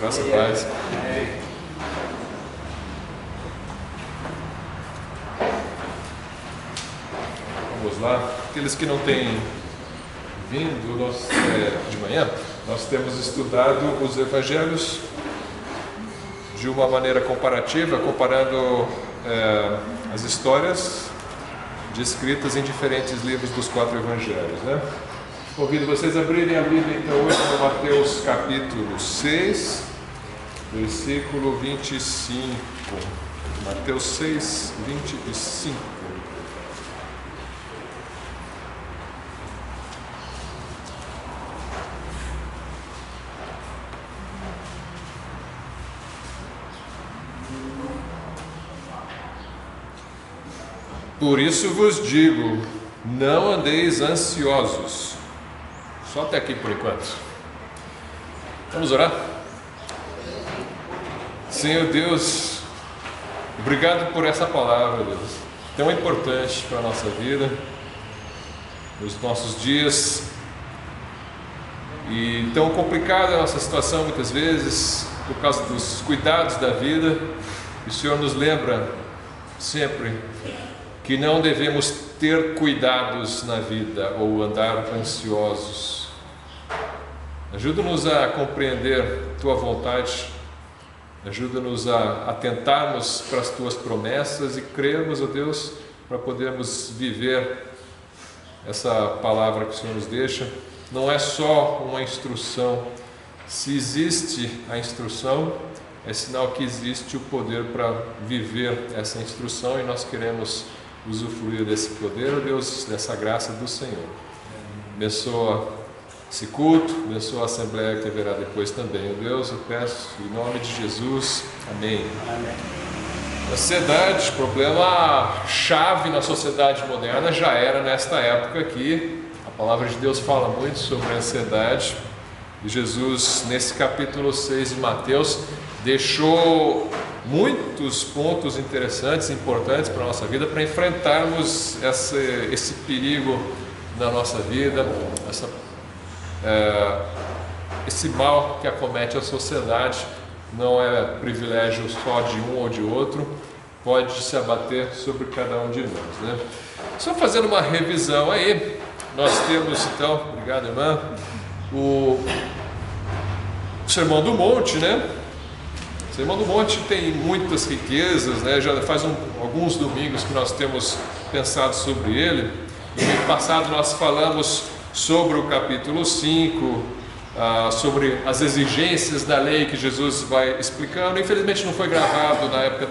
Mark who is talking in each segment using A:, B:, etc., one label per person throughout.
A: Graça e paz. Vamos lá. Aqueles que não têm vindo de manhã, nós temos estudado os evangelhos de uma maneira comparativa, comparando as histórias descritas em diferentes livros dos 4 evangelhos, né? Convido vocês a abrirem a Bíblia então hoje no Mateus capítulo 6, versículo 25. Mateus 6, 25. Por isso vos digo, não andeis ansiosos. Só até aqui por enquanto. Vamos orar? Senhor Deus, obrigado por essa palavra, Deus, tão importante para a nossa vida, nos nossos dias, e tão complicada a nossa situação muitas vezes, por causa dos cuidados da vida. E o Senhor nos lembra sempre que não devemos ter cuidados na vida ou andar ansiosos. Ajuda-nos a compreender Tua vontade, ajuda-nos a atentarmos para as Tuas promessas e crermos, ó Deus, para podermos viver essa palavra que o Senhor nos deixa. Não é só uma instrução. Se existe a instrução, é sinal que existe o poder para viver essa instrução, e nós queremos usufruir desse poder, ó Deus, dessa graça do Senhor. Abençoa esse culto, abençoa a assembleia que haverá depois também, ó Deus, eu peço em nome de Jesus, amém. Amém. Ansiedade, problema chave na sociedade moderna, já era nesta época aqui. A palavra de Deus fala muito sobre a ansiedade, e Jesus, nesse capítulo 6 de Mateus, deixou muitos pontos interessantes, importantes para a nossa vida, para enfrentarmos esse perigo na nossa vida, esse mal que acomete a sociedade. Não é privilégio só de um ou de outro, pode se abater sobre cada um de nós, né? Só fazendo uma revisão aí, nós temos então, obrigado irmã, o Sermão do Monte, né? O Sermão do Monte tem muitas riquezas, né? Já faz alguns domingos que nós temos pensado sobre ele. No mês passado nós falamos sobre o capítulo 5, sobre as exigências da lei que Jesus vai explicando. Infelizmente não foi gravado na época,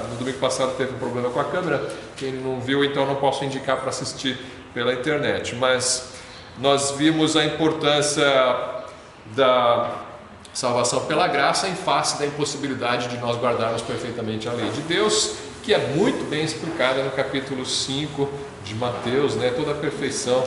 A: no domingo passado teve um problema com a câmera. Quem não viu, então não posso indicar para assistir pela internet. Mas nós vimos a importância da salvação pela graça em face da impossibilidade de nós guardarmos perfeitamente a lei de Deus, que é muito bem explicada no capítulo 5 de Mateus, né? Toda a perfeição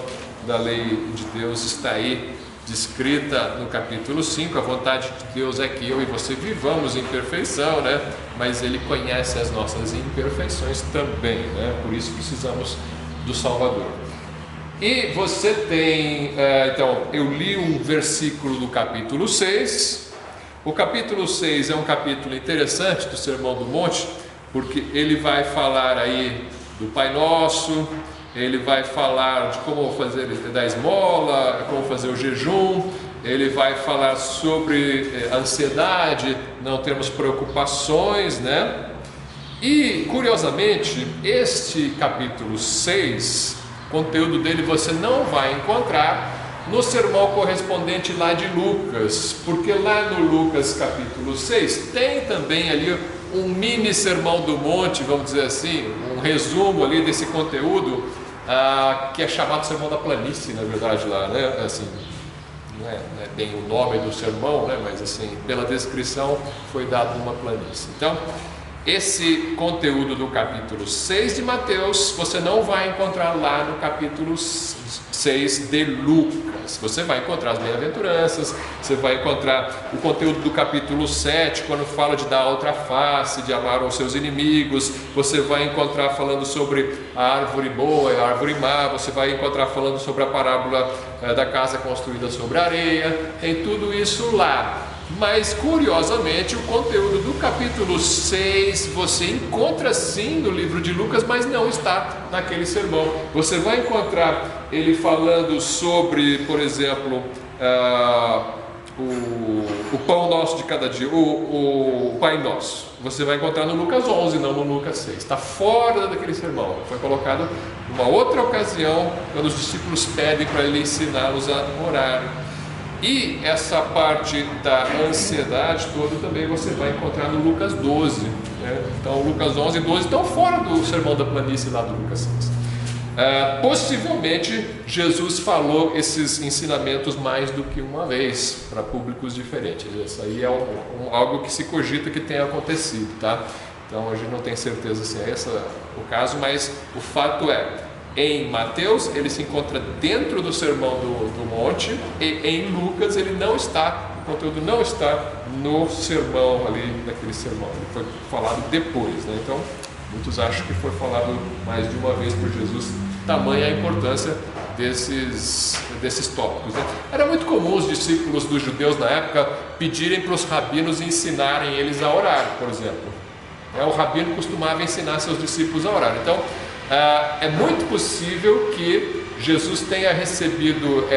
A: da lei de Deus está aí descrita no capítulo 5. A vontade de Deus é que eu e você vivamos em perfeição, né? Mas Ele conhece as nossas imperfeições também, né? Por isso precisamos do Salvador. E você tem, então, eu li um versículo do capítulo 6. O capítulo 6 é um capítulo interessante do Sermão do Monte, porque ele vai falar aí do Pai Nosso, ele vai falar de como fazer da esmola, como fazer o jejum, ele vai falar sobre ansiedade, não termos preocupações, né? E, curiosamente, este capítulo 6, o conteúdo dele você não vai encontrar no sermão correspondente lá de Lucas, porque lá no Lucas capítulo 6 tem também ali um mini sermão do monte, vamos dizer assim, um resumo ali desse conteúdo, que é chamado Sermão da Planície, na verdade, lá, né? Assim, não é bem o nome do sermão, né? Mas assim, pela descrição foi dado uma planície. Então, esse conteúdo do capítulo 6 de Mateus você não vai encontrar lá no capítulo 6 de Lucas. Você vai encontrar as bem-aventuranças, você vai encontrar o conteúdo do capítulo 7, quando fala de dar outra face, de amar os seus inimigos. Você vai encontrar falando sobre a árvore boa e a árvore má. Você vai encontrar falando sobre a parábola da casa construída sobre a areia. Tem tudo isso lá. Mas, curiosamente, o conteúdo do capítulo 6 você encontra sim no livro de Lucas, mas não está naquele sermão. Você vai encontrar ele falando sobre, por exemplo, o pão nosso de cada dia, o Pai Nosso. Você vai encontrar no Lucas 11, não no Lucas 6. Está fora daquele sermão. Foi colocado numa outra ocasião, quando os discípulos pedem para ele ensiná-los a orar. E essa parte da ansiedade toda também você vai encontrar no Lucas 12, né? Então Lucas 11 e 12 estão fora do sermão da planície lá do Lucas 6. Possivelmente Jesus falou esses ensinamentos mais do que uma vez para públicos diferentes. Isso aí é algo que se cogita que tenha acontecido, tá? Então a gente não tem certeza se é esse o caso, mas o fato é, em Mateus ele se encontra dentro do sermão do monte, e em Lucas ele não está, o conteúdo não está no sermão ali, daquele sermão, ele foi falado depois, né? Então muitos acham que foi falado mais de uma vez por Jesus, tamanha a importância desses tópicos, né? Era muito comum os discípulos dos judeus na época pedirem para os rabinos ensinarem eles a orar, por exemplo. O rabino costumava ensinar seus discípulos a orar. Então é muito possível que Jesus tenha recebido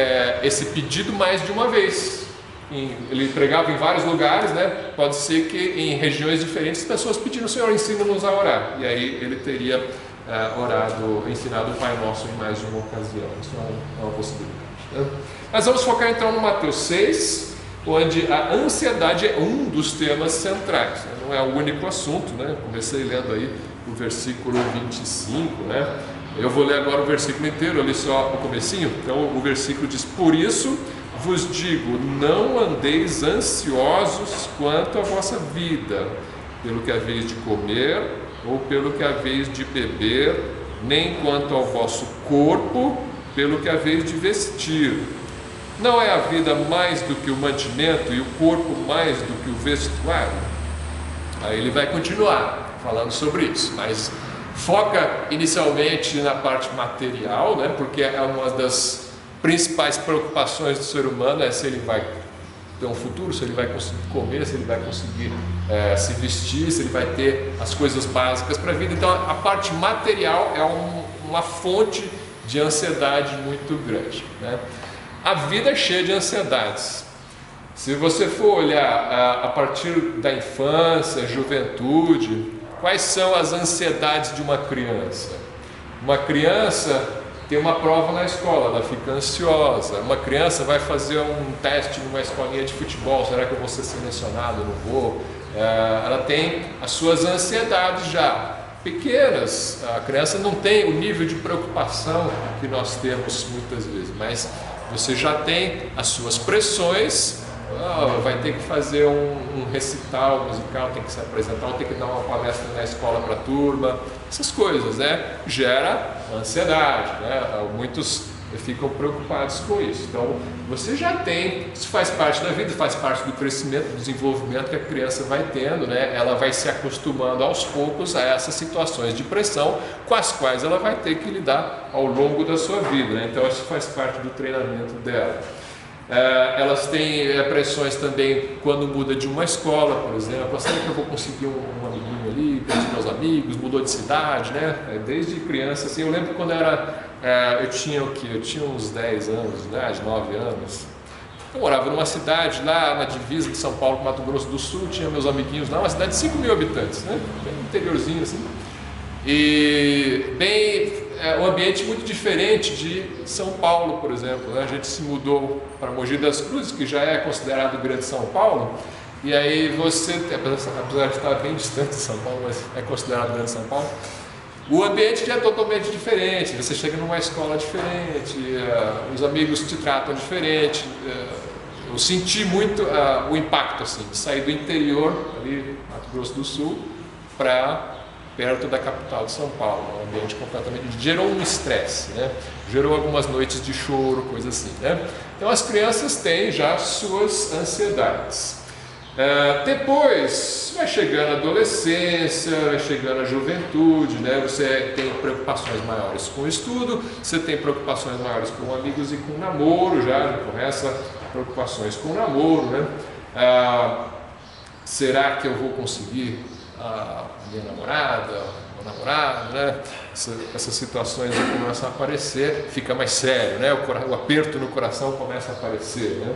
A: esse pedido mais de uma vez. Ele pregava em vários lugares, né? Pode ser que em regiões diferentes pessoas pedindo: Senhor, ensina-nos a orar. E aí ele teria ensinado o Pai Nosso em mais de uma ocasião. Isso é uma possibilidade, né? Mas vamos focar então no Mateus 6, onde a ansiedade é um dos temas centrais, né? Não é o único assunto, né? Comecei lendo aí o versículo 25, né? Eu vou ler agora o versículo inteiro, ali só o comecinho. Então o versículo diz: Por isso vos digo, não andeis ansiosos quanto à vossa vida, pelo que haveis de comer ou pelo que haveis de beber, nem quanto ao vosso corpo, pelo que haveis de vestir. Não é a vida mais do que o mantimento e o corpo mais do que o vestuário? Aí ele vai continuar falando sobre isso, mas foca inicialmente na parte material, né? Porque é uma das principais preocupações do ser humano, é se ele vai ter um futuro, se ele vai conseguir comer, se ele vai conseguir se vestir, se ele vai ter as coisas básicas para a vida. Então a parte material é uma fonte de ansiedade muito grande, né? A vida é cheia de ansiedades. Se você for olhar a partir da infância, juventude, quais são as ansiedades de uma criança? Uma criança tem uma prova na escola, ela fica ansiosa. Uma criança vai fazer um teste numa escolinha de futebol: será que eu vou ser selecionado? Não vou. Ela tem as suas ansiedades já pequenas. A criança não tem o nível de preocupação que nós temos muitas vezes, mas você já tem as suas pressões. Vai ter que fazer um recital musical, tem que se apresentar, ou tem que dar uma palestra na escola para a turma. Essas coisas, né? Gera ansiedade, né? Muitos ficam preocupados com isso. Então você já tem, isso faz parte da vida, faz parte do crescimento, do desenvolvimento que a criança vai tendo, né? Ela vai se acostumando aos poucos a essas situações de pressão com as quais ela vai ter que lidar ao longo da sua vida, né? Então isso faz parte do treinamento dela. Elas têm pressões também quando muda de uma escola, por exemplo. Será que eu vou conseguir um amiguinho ali, pelos meus amigos, mudou de cidade, né? Desde criança, assim, eu lembro quando eu tinha uns 10 anos de idade, 9 anos. Eu morava numa cidade lá na divisa de São Paulo com Mato Grosso do Sul, tinha meus amiguinhos lá, uma cidade de 5 mil habitantes, né? Bem interiorzinho assim. E um ambiente muito diferente de São Paulo, por exemplo, né? A gente se mudou para Mogi das Cruzes, que já é considerado Grande São Paulo, e aí você, apesar de estar bem distante de São Paulo, mas é considerado Grande São Paulo, o ambiente já é totalmente diferente. Você chega numa escola diferente, os amigos te tratam diferente. Eu senti muito o impacto assim, de sair do interior, ali Mato Grosso do Sul, para perto da capital de São Paulo. Um ambiente completamente... gerou um estresse, né? Gerou algumas noites de choro, coisa assim, né? Então as crianças têm já suas ansiedades. Depois vai chegando a adolescência, vai chegando a juventude, né? Você tem preocupações maiores com o estudo, você tem preocupações maiores com amigos e com namoro, já começa preocupações com namoro, né? Será que eu vou conseguir a minha namorada, o namorado, né? Essas situações começam a aparecer, fica mais sério, né? O aperto no coração começa a aparecer, né?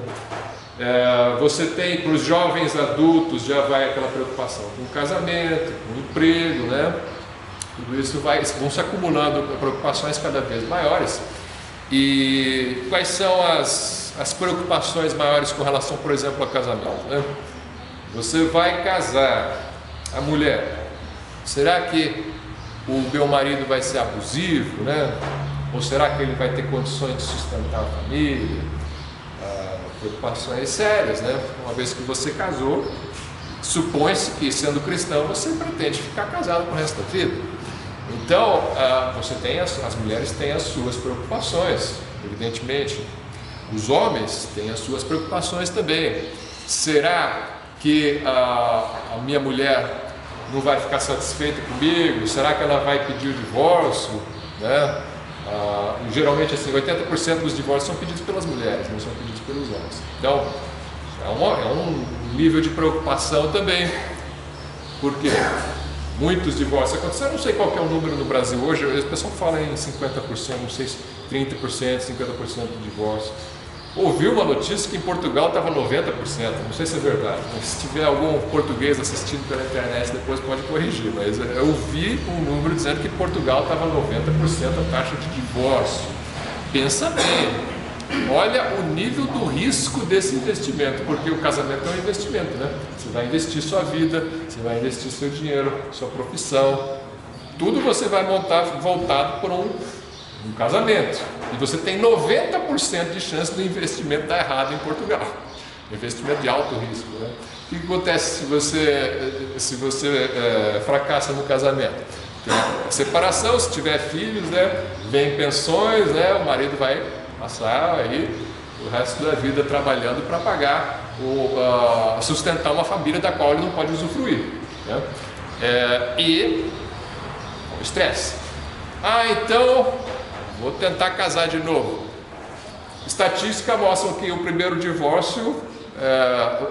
A: Você tem, para os jovens adultos, já vai aquela preocupação com o casamento, com o emprego, né? Tudo isso vão se acumulando preocupações cada vez maiores. E quais são as preocupações maiores com relação, por exemplo, ao casamento, né? Você vai casar, a mulher, será que o meu marido vai ser abusivo, né? Ou será que ele vai ter condições de sustentar a família? Preocupações sérias, né? Uma vez que você casou, supõe-se que, sendo cristão, você pretende ficar casado pro resto da vida. Então, você tem as mulheres têm as suas preocupações, evidentemente. Os homens têm as suas preocupações também. Será que a minha mulher não vai ficar satisfeita comigo? Será que ela vai pedir o divórcio, né? Geralmente, assim, 80% dos divórcios são pedidos pelas mulheres, não são pedidos pelos homens. Então, é um nível de preocupação também, porque muitos divórcios aconteceram. Não sei qual que é o número no Brasil hoje, o pessoal fala em 50%, não sei se 30%, 50% de divórcio. Ouvi uma notícia que em Portugal estava 90%, não sei se é verdade, mas se tiver algum português assistindo pela internet depois pode corrigir, mas eu vi um número dizendo que Portugal estava 90% a taxa de divórcio. Pensa bem, olha o nível do risco desse investimento, porque o casamento é um investimento, né? Você vai investir sua vida, você vai investir seu dinheiro, sua profissão, tudo você vai montar voltado por um casamento, e você tem 90% de chance do investimento dar errado em Portugal, investimento de alto risco, né? O que acontece se você fracassa no casamento? Tem a separação, se tiver filhos, né? Vem pensões, né? O marido vai passar aí o resto da vida trabalhando para pagar sustentar uma família da qual ele não pode usufruir, né? E o estresse. Então vou tentar casar de novo. Estatística mostra que o primeiro divórcio,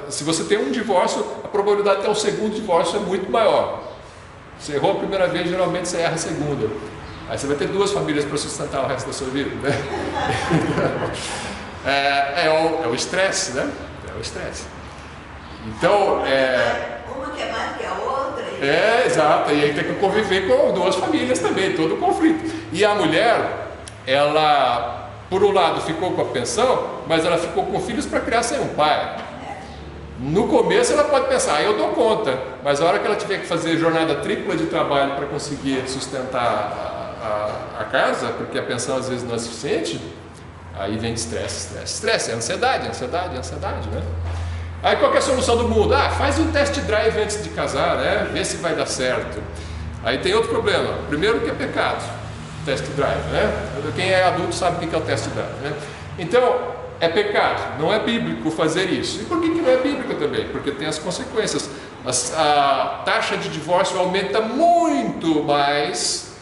A: se você tem um divórcio, a probabilidade de ter um segundo divórcio é muito maior. Você errou a primeira vez, geralmente você erra a segunda. Aí você vai ter duas famílias para sustentar o resto da sua vida, né? É o estresse, né? É o estresse. Então,
B: uma que é mais que a outra.
A: Exato. E aí tem que conviver com duas famílias também, todo o conflito. E a mulher, ela, por um lado, ficou com a pensão, mas ela ficou com filhos para criar sem um pai. No começo ela pode pensar, eu dou conta, mas a hora que ela tiver que fazer jornada tripla de trabalho para conseguir sustentar a casa, porque a pensão às vezes não é suficiente, aí vem estresse, ansiedade, né? Aí qual que é a solução do mundo? Faz um test drive antes de casar, né? Vê se vai dar certo. Aí tem outro problema, primeiro que é pecado, test drive, né? Quem é adulto sabe o que é o test drive, né? Então, é pecado, não é bíblico fazer isso. E por que não é bíblico também? Porque tem as consequências. A taxa de divórcio aumenta muito mais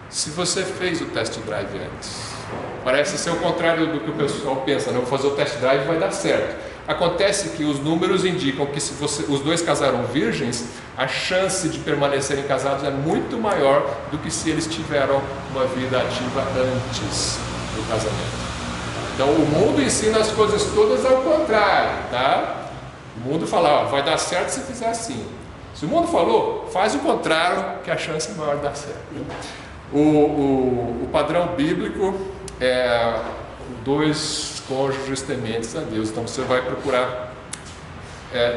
A: se você fez o test drive antes. Parece ser o contrário do que o pessoal pensa, não, vou fazer o test drive e vai dar certo. Acontece que os números indicam que se os dois casaram virgens, a chance de permanecerem casados é muito maior do que se eles tiveram uma vida ativa antes do casamento. Então o mundo ensina as coisas todas ao contrário, tá? O mundo fala, vai dar certo se fizer assim. Se o mundo falou, faz o contrário, que a chance é maior de dar certo. O padrão bíblico é dois cônjuges tementes a Deus. Então você vai procurar,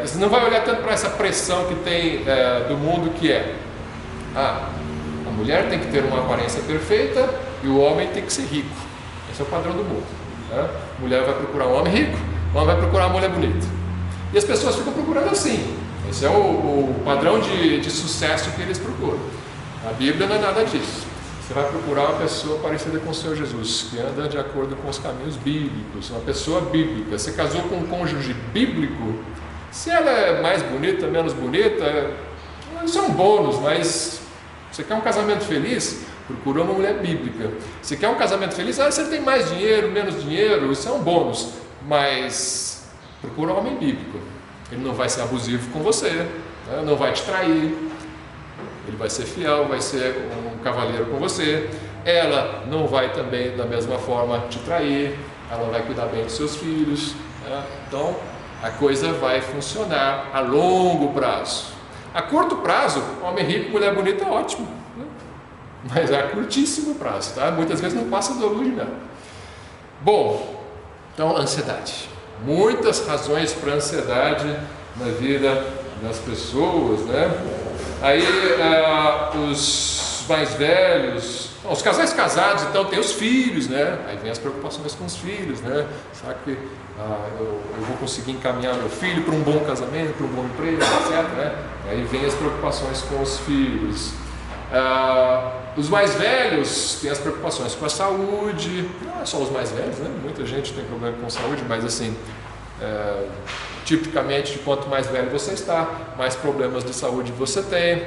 A: você não vai olhar tanto para essa pressão que tem do mundo, que a mulher tem que ter uma aparência perfeita e o homem tem que ser rico. Esse é o padrão do mundo. A mulher vai procurar um homem rico, o homem vai procurar uma mulher bonita. E as pessoas ficam procurando assim. Esse é o padrão de sucesso que eles procuram. A Bíblia não é nada disso. Você vai procurar uma pessoa parecida com o Senhor Jesus, que anda de acordo com os caminhos bíblicos, uma pessoa bíblica. Você casou com um cônjuge bíblico, se ela é mais bonita, menos bonita, isso é um bônus, mas você quer um casamento feliz? Procura uma mulher bíblica. Se quer um casamento feliz, você tem mais dinheiro, menos dinheiro, isso é um bônus, mas procura um homem bíblico. Ele não vai ser abusivo com você, né? Não vai te trair, ele vai ser fiel, vai ser um cavalheiro com você. Ela não vai também da mesma forma te trair, ela vai cuidar bem dos seus filhos, né? Então a coisa vai funcionar a longo prazo. A curto prazo, homem rico, mulher bonita, ótimo, né? Mas a curtíssimo prazo, tá? Muitas vezes não passa do lua de mel. Bom, então ansiedade. Muitas razões para ansiedade na vida das pessoas, né? Aí os mais velhos, os casais casados, então tem os filhos, né? Aí vem as preocupações com os filhos, né? Será que eu vou conseguir encaminhar meu filho para um bom casamento, para um bom emprego, etc, né? Aí vem as preocupações com os filhos. Os mais velhos têm as preocupações com a saúde. Não é só os mais velhos, né? Muita gente tem problema com saúde, mas assim, tipicamente, quanto mais velho você está, mais problemas de saúde você tem.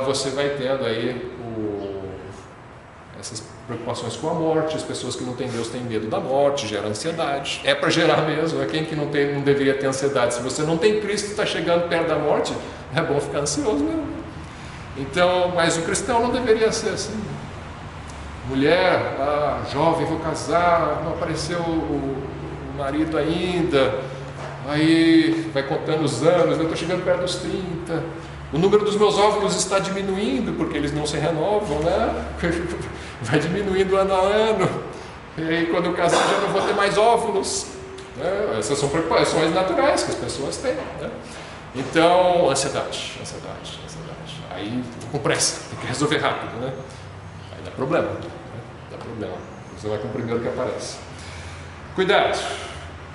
A: Você vai tendo aí essas preocupações com a morte. As pessoas que não têm Deus têm medo da morte, gera ansiedade. É para gerar mesmo, quem que não deveria ter ansiedade? Se você não tem Cristo e está chegando perto da morte, é bom ficar ansioso mesmo. Então, mas o cristão não deveria ser assim. Mulher, jovem, vou casar, não apareceu o marido ainda, aí vai contando os anos, eu estou chegando perto dos 30, o número dos meus óvulos está diminuindo, porque eles não se renovam, né? Vai diminuindo ano a ano, e aí quando eu casar já não vou ter mais óvulos, né? Essas são preocupações naturais que as pessoas têm, né? Então, ansiedade. Aí, com pressa, tem que resolver rápido, né? Aí dá problema, né? Dá problema. Você vai com o primeiro que aparece. Cuidado.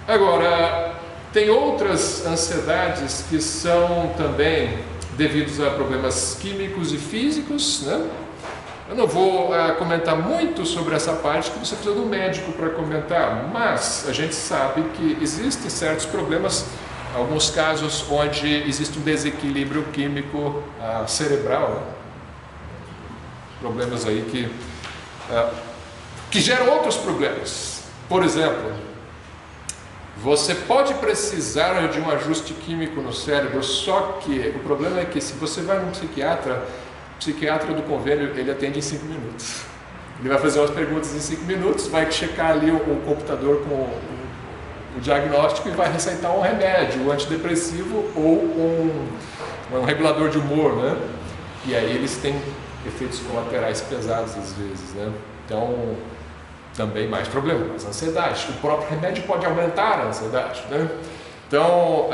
A: Agora, tem outras ansiedades que são também devidos a problemas químicos e físicos, né? Eu não vou comentar muito sobre essa parte, que você precisa de um médico para comentar, mas a gente sabe que existem certos problemas, alguns casos onde existe um desequilíbrio químico cerebral, né? Problemas aí que geram outros problemas. Por exemplo, você pode precisar de um ajuste químico no cérebro, só que o problema é que se você vai num psiquiatra, o psiquiatra do convênio, ele atende em 5 minutos. Ele vai fazer umas perguntas em 5 minutos, vai checar ali o computador com o diagnóstico e vai receitar um remédio, um antidepressivo ou um regulador de humor, né? E aí eles têm efeitos colaterais pesados às vezes, né? Então, também mais problema, mais ansiedade. O próprio remédio pode aumentar a ansiedade, né? Então,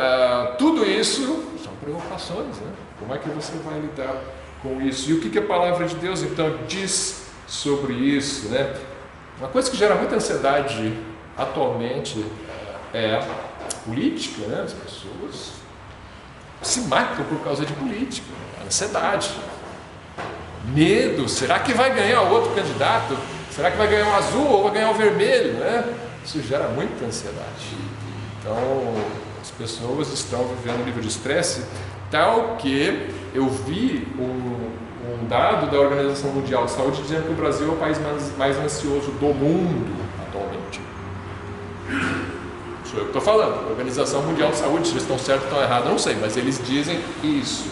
A: tudo isso são preocupações, né? Como é que você vai lidar com isso? E o que a palavra de Deus, então, diz sobre isso, né? Uma coisa que gera muita ansiedade atualmente é política, né? As pessoas se matam por causa de política, ansiedade, medo. Será que vai ganhar outro candidato? Será que vai ganhar o azul ou vai ganhar o vermelho, né? Isso gera muita ansiedade. Então, as pessoas estão vivendo um nível de estresse tal que eu vi um dado da Organização Mundial de Saúde dizendo que o Brasil é o país mais ansioso do mundo atualmente. Sou eu que estou falando. A Organização Mundial de Saúde, se eles estão certos ou estão errados, eu não sei, mas eles dizem isso.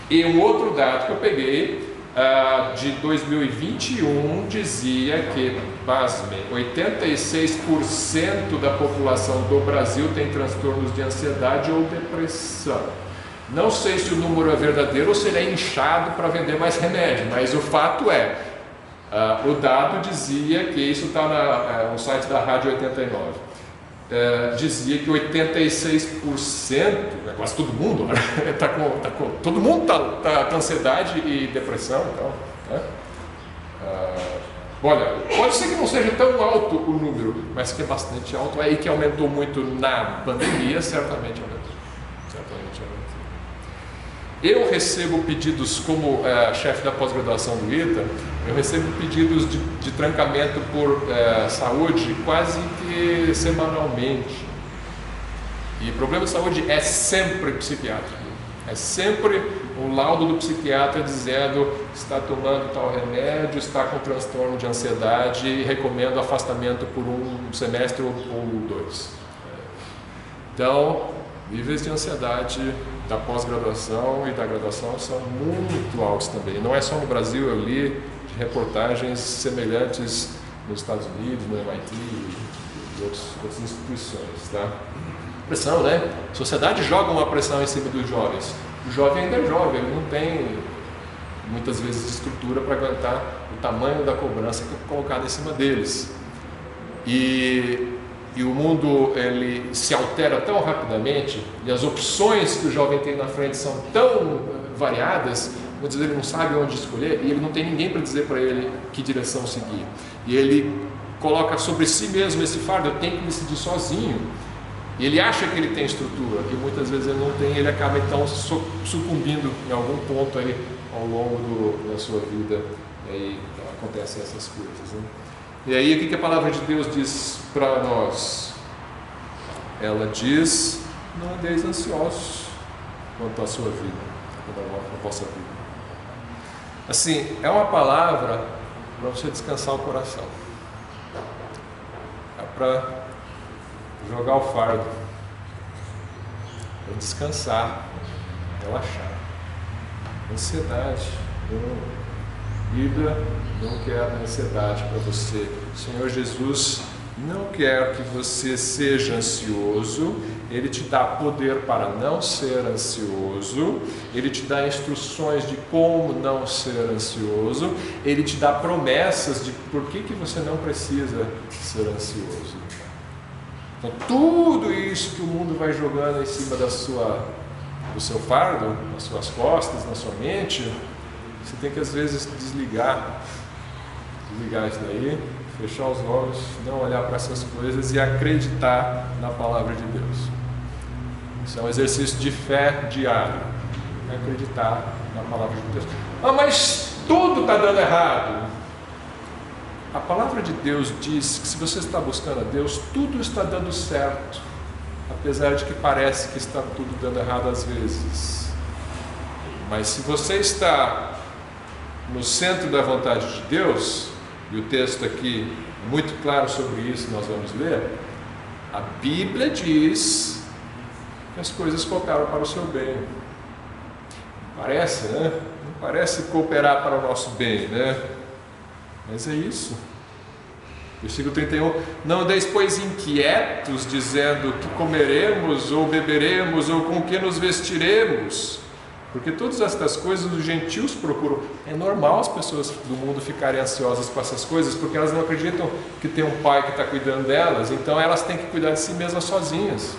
A: E um outro dado que eu peguei de 2021 dizia que, pasmem, 86% da população do Brasil tem transtornos de ansiedade ou depressão. Não sei se o número é verdadeiro ou se ele é inchado para vender mais remédio, mas o fato é, o dado dizia que isso está no site da Rádio 89. Dizia que 86%, quase todo mundo, né? Todo mundo está com ansiedade e depressão, então, né? Olha, pode ser que não seja tão alto o número, mas que é bastante alto. Aí que aumentou muito na pandemia, certamente aumentou. Eu recebo pedidos, como chefe da pós-graduação do ITA, eu recebo pedidos de trancamento por saúde quase que semanalmente. E problema de saúde é sempre psiquiátrico. É sempre um laudo do psiquiatra dizendo está tomando tal remédio, está com transtorno de ansiedade e recomendo afastamento por um semestre ou 2. Então, níveis de ansiedade da pós-graduação e da graduação são muito altos também. Não é só no Brasil, eu li de reportagens semelhantes nos Estados Unidos, no MIT e outras instituições, tá? Pressão, né? A sociedade joga uma pressão em cima dos jovens. O jovem ainda é jovem, ele não tem muitas vezes estrutura para aguentar o tamanho da cobrança que é colocada em cima deles. E o mundo ele se altera tão rapidamente e as opções que o jovem tem na frente são tão variadas, muitas vezes ele não sabe onde escolher e ele não tem ninguém para dizer para ele que direção seguir. E ele coloca sobre si mesmo esse fardo, eu tenho que decidir sozinho. E ele acha que ele tem estrutura e muitas vezes ele não tem, ele acaba então sucumbindo em algum ponto aí ao longo da sua vida, e aí acontecem essas coisas, né? E aí o que a palavra de Deus diz para nós? Ela diz: não andeis ansiosos quanto à sua vida, quanto à vossa vida. Assim, é uma palavra para você descansar o coração, é para jogar o fardo, para descansar, relaxar. Ansiedade, Bíblia não quer ansiedade para você. O Senhor Jesus não quer que você seja ansioso. Ele te dá poder para não ser ansioso. Ele te dá instruções de como não ser ansioso. Ele te dá promessas de por que você não precisa ser ansioso. Então, tudo isso que o mundo vai jogando em cima do seu fardo, nas suas costas, na sua mente, você tem que às vezes desligar isso daí, fechar os olhos, não olhar para essas coisas e acreditar na palavra de Deus. Isso é um exercício de fé diário, acreditar na palavra de Deus. Ah, mas tudo está dando errado. A palavra de Deus diz que se você está buscando a Deus, tudo está dando certo, apesar de que parece que está tudo dando errado às vezes. Mas se você está no centro da vontade de Deus, e o texto aqui é muito claro sobre isso, nós vamos ler, a Bíblia diz que as coisas cooperam para o seu bem. Parece, né? Não parece cooperar para o nosso bem, né? Mas é isso. Versículo 31, não andeis, pois, inquietos, dizendo que comeremos, ou beberemos, ou com que nos vestiremos, porque todas estas coisas os gentios procuram. É normal as pessoas do mundo ficarem ansiosas com essas coisas, porque elas não acreditam que tem um pai que está cuidando delas, então elas têm que cuidar de si mesmas sozinhas.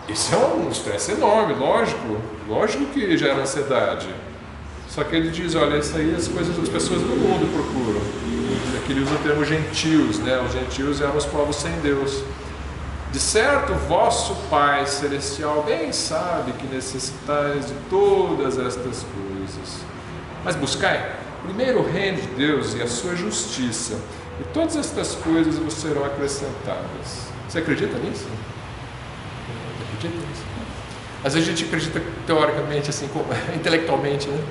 A: Isso é um estresse enorme, lógico que gera ansiedade. Só que ele diz, olha, isso aí as coisas as pessoas do mundo procuram. Aqui ele usa o termo gentios, né? Os gentios eram os povos sem Deus. De certo, vosso Pai Celestial bem sabe que necessitais de todas estas coisas. Mas buscai primeiro o reino de Deus e a sua justiça, e todas estas coisas vos serão acrescentadas. Você acredita nisso? Acredita nisso? Às vezes a gente acredita teoricamente, assim, intelectualmente, né?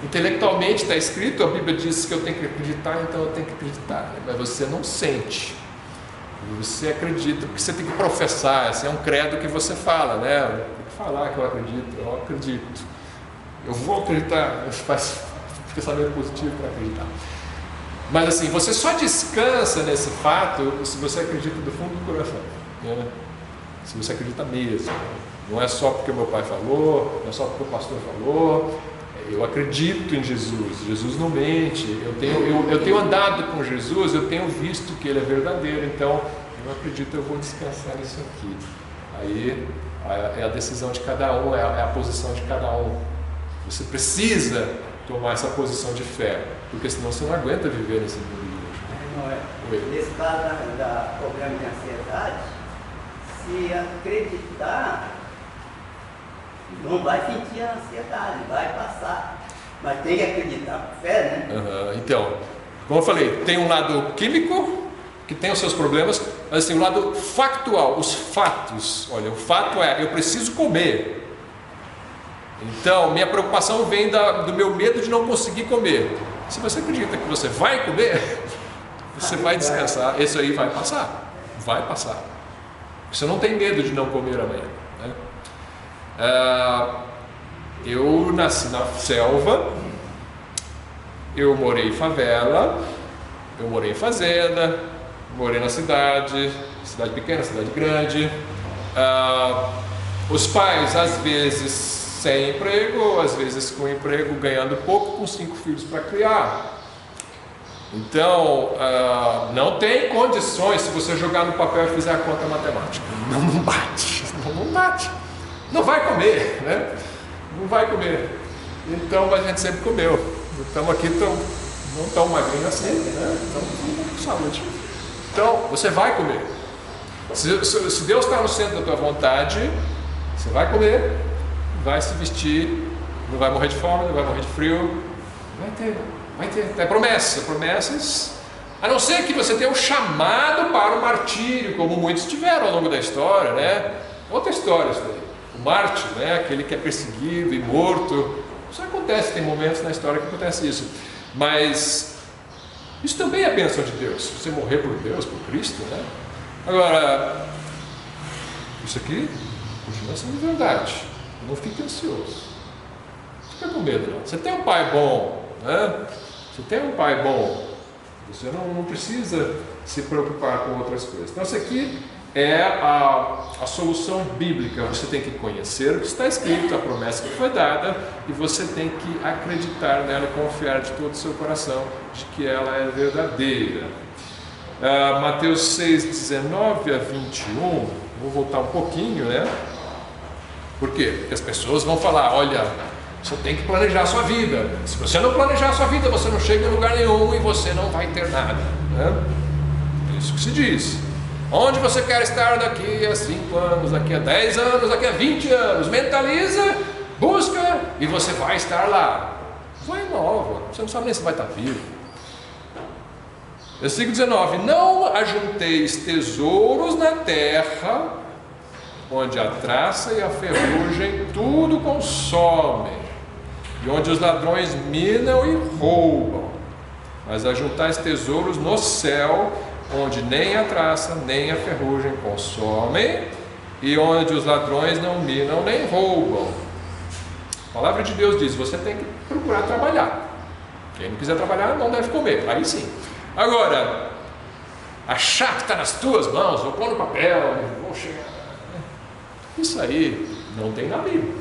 A: Intelectualmente está escrito, a Bíblia diz que eu tenho que acreditar, então eu tenho que acreditar, né? Mas você não sente, você acredita, porque você tem que professar, assim, é um credo que você fala, né? Eu tenho que falar que eu acredito, eu vou acreditar, faz pensamento positivo para acreditar. Mas assim, você só descansa nesse fato se você acredita do fundo do coração, né? Se você acredita mesmo, não é só porque o meu pai falou, não é só porque o pastor falou. Eu acredito em Jesus, Jesus não mente, eu tenho andado com Jesus, eu tenho visto que Ele é verdadeiro, então eu acredito, eu vou descansar nisso aqui. Aí é a decisão de cada um, é a posição de cada um. Você precisa tomar essa posição de fé, porque senão você não aguenta viver nesse mundo de hoje.
C: Nesse caso da problema de ansiedade, se acreditar, não vai sentir a ansiedade, vai passar. Mas tem que acreditar com fé, né?
A: Então, como eu falei, tem um lado químico, que tem os seus problemas, mas tem um lado factual, os fatos. Olha, o fato é, eu preciso comer. Então, minha preocupação vem do meu medo de não conseguir comer. Se você acredita que você vai comer, você vai descansar, isso aí vai passar. Vai passar. Você não tem medo de não comer amanhã. né? Eu nasci na selva, eu morei em favela, eu morei em fazenda, morei na cidade pequena, cidade grande. Os pais, às vezes sem emprego, às vezes com emprego, ganhando pouco, com 5 filhos para criar. Então, não tem condições, se você jogar no papel e fizer a conta matemática. Não bate, não bate. Não vai comer, né? Não vai comer. Então, a gente sempre comeu. Estamos aqui não tão magrinhos assim, né? Estamos com saúde. Então, você vai comer. Se Deus está no centro da tua vontade, você vai comer, vai se vestir, não vai morrer de fome, não vai morrer de frio. Vai ter. É promessas. A não ser que você tenha um chamado para o martírio, como muitos tiveram ao longo da história, né? Outra história isso daí. O mártir, né? Aquele que é perseguido e morto. Isso acontece, tem momentos na história que acontece isso. Mas isso também é bênção de Deus. Você morrer por Deus, por Cristo, né? Agora, isso aqui continua sendo verdade. Não fique ansioso. Não fica com medo, não. Você tem um pai bom, né? Você tem um pai bom. Você não precisa se preocupar com outras coisas. Então, isso aqui é a solução bíblica. Você tem que conhecer o que está escrito, a promessa que foi dada, e você tem que acreditar nela e confiar de todo o seu coração de que ela é verdadeira. Mateus 6, 19 a 21, vou voltar um pouquinho, né? Por quê? Porque as pessoas vão falar, olha, você tem que planejar a sua vida. Se você não planejar a sua vida, você não chega em lugar nenhum e você não vai ter nada, né? É isso que se diz. Onde você quer estar daqui a 5 anos, daqui a 10 anos, daqui a 20 anos? Mentaliza, busca e você vai estar lá. Vai nova, você não sabe nem se vai estar vivo. Versículo 19: não ajunteis tesouros na terra, onde a traça e a ferrugem tudo consomem, e onde os ladrões minam e roubam, mas ajuntais tesouros no céu, onde nem a traça nem a ferrugem consomem, e onde os ladrões não minam nem roubam. A palavra de Deus diz: você tem que procurar trabalhar. Quem não quiser trabalhar não deve comer, aí sim. Agora, achar que está nas tuas mãos, vou pôr no papel, vou chegar. Isso aí não tem na Bíblia.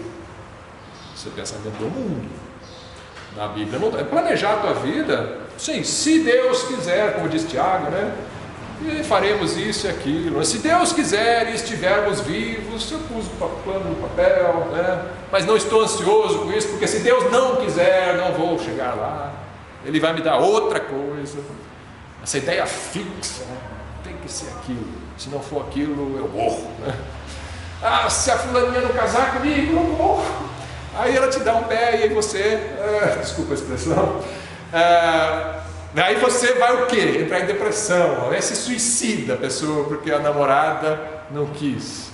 A: Isso é pensamento do mundo. Na Bíblia não tem. Planejar a tua vida, sim, se Deus quiser, como diz Tiago, né? E faremos isso e aquilo. Mas se Deus quiser e estivermos vivos, eu pus o plano no papel, né? Mas não estou ansioso com isso, porque se Deus não quiser, não vou chegar lá. Ele vai me dar outra coisa. Essa ideia fixa, né? Tem que ser aquilo. Se não for aquilo, eu morro, né? Se a fulaninha não casar comigo, eu morro. Aí ela te dá um pé e aí você, desculpa a expressão, aí você vai o quê? Entrar em depressão, aí se suicida a pessoa porque a namorada não quis.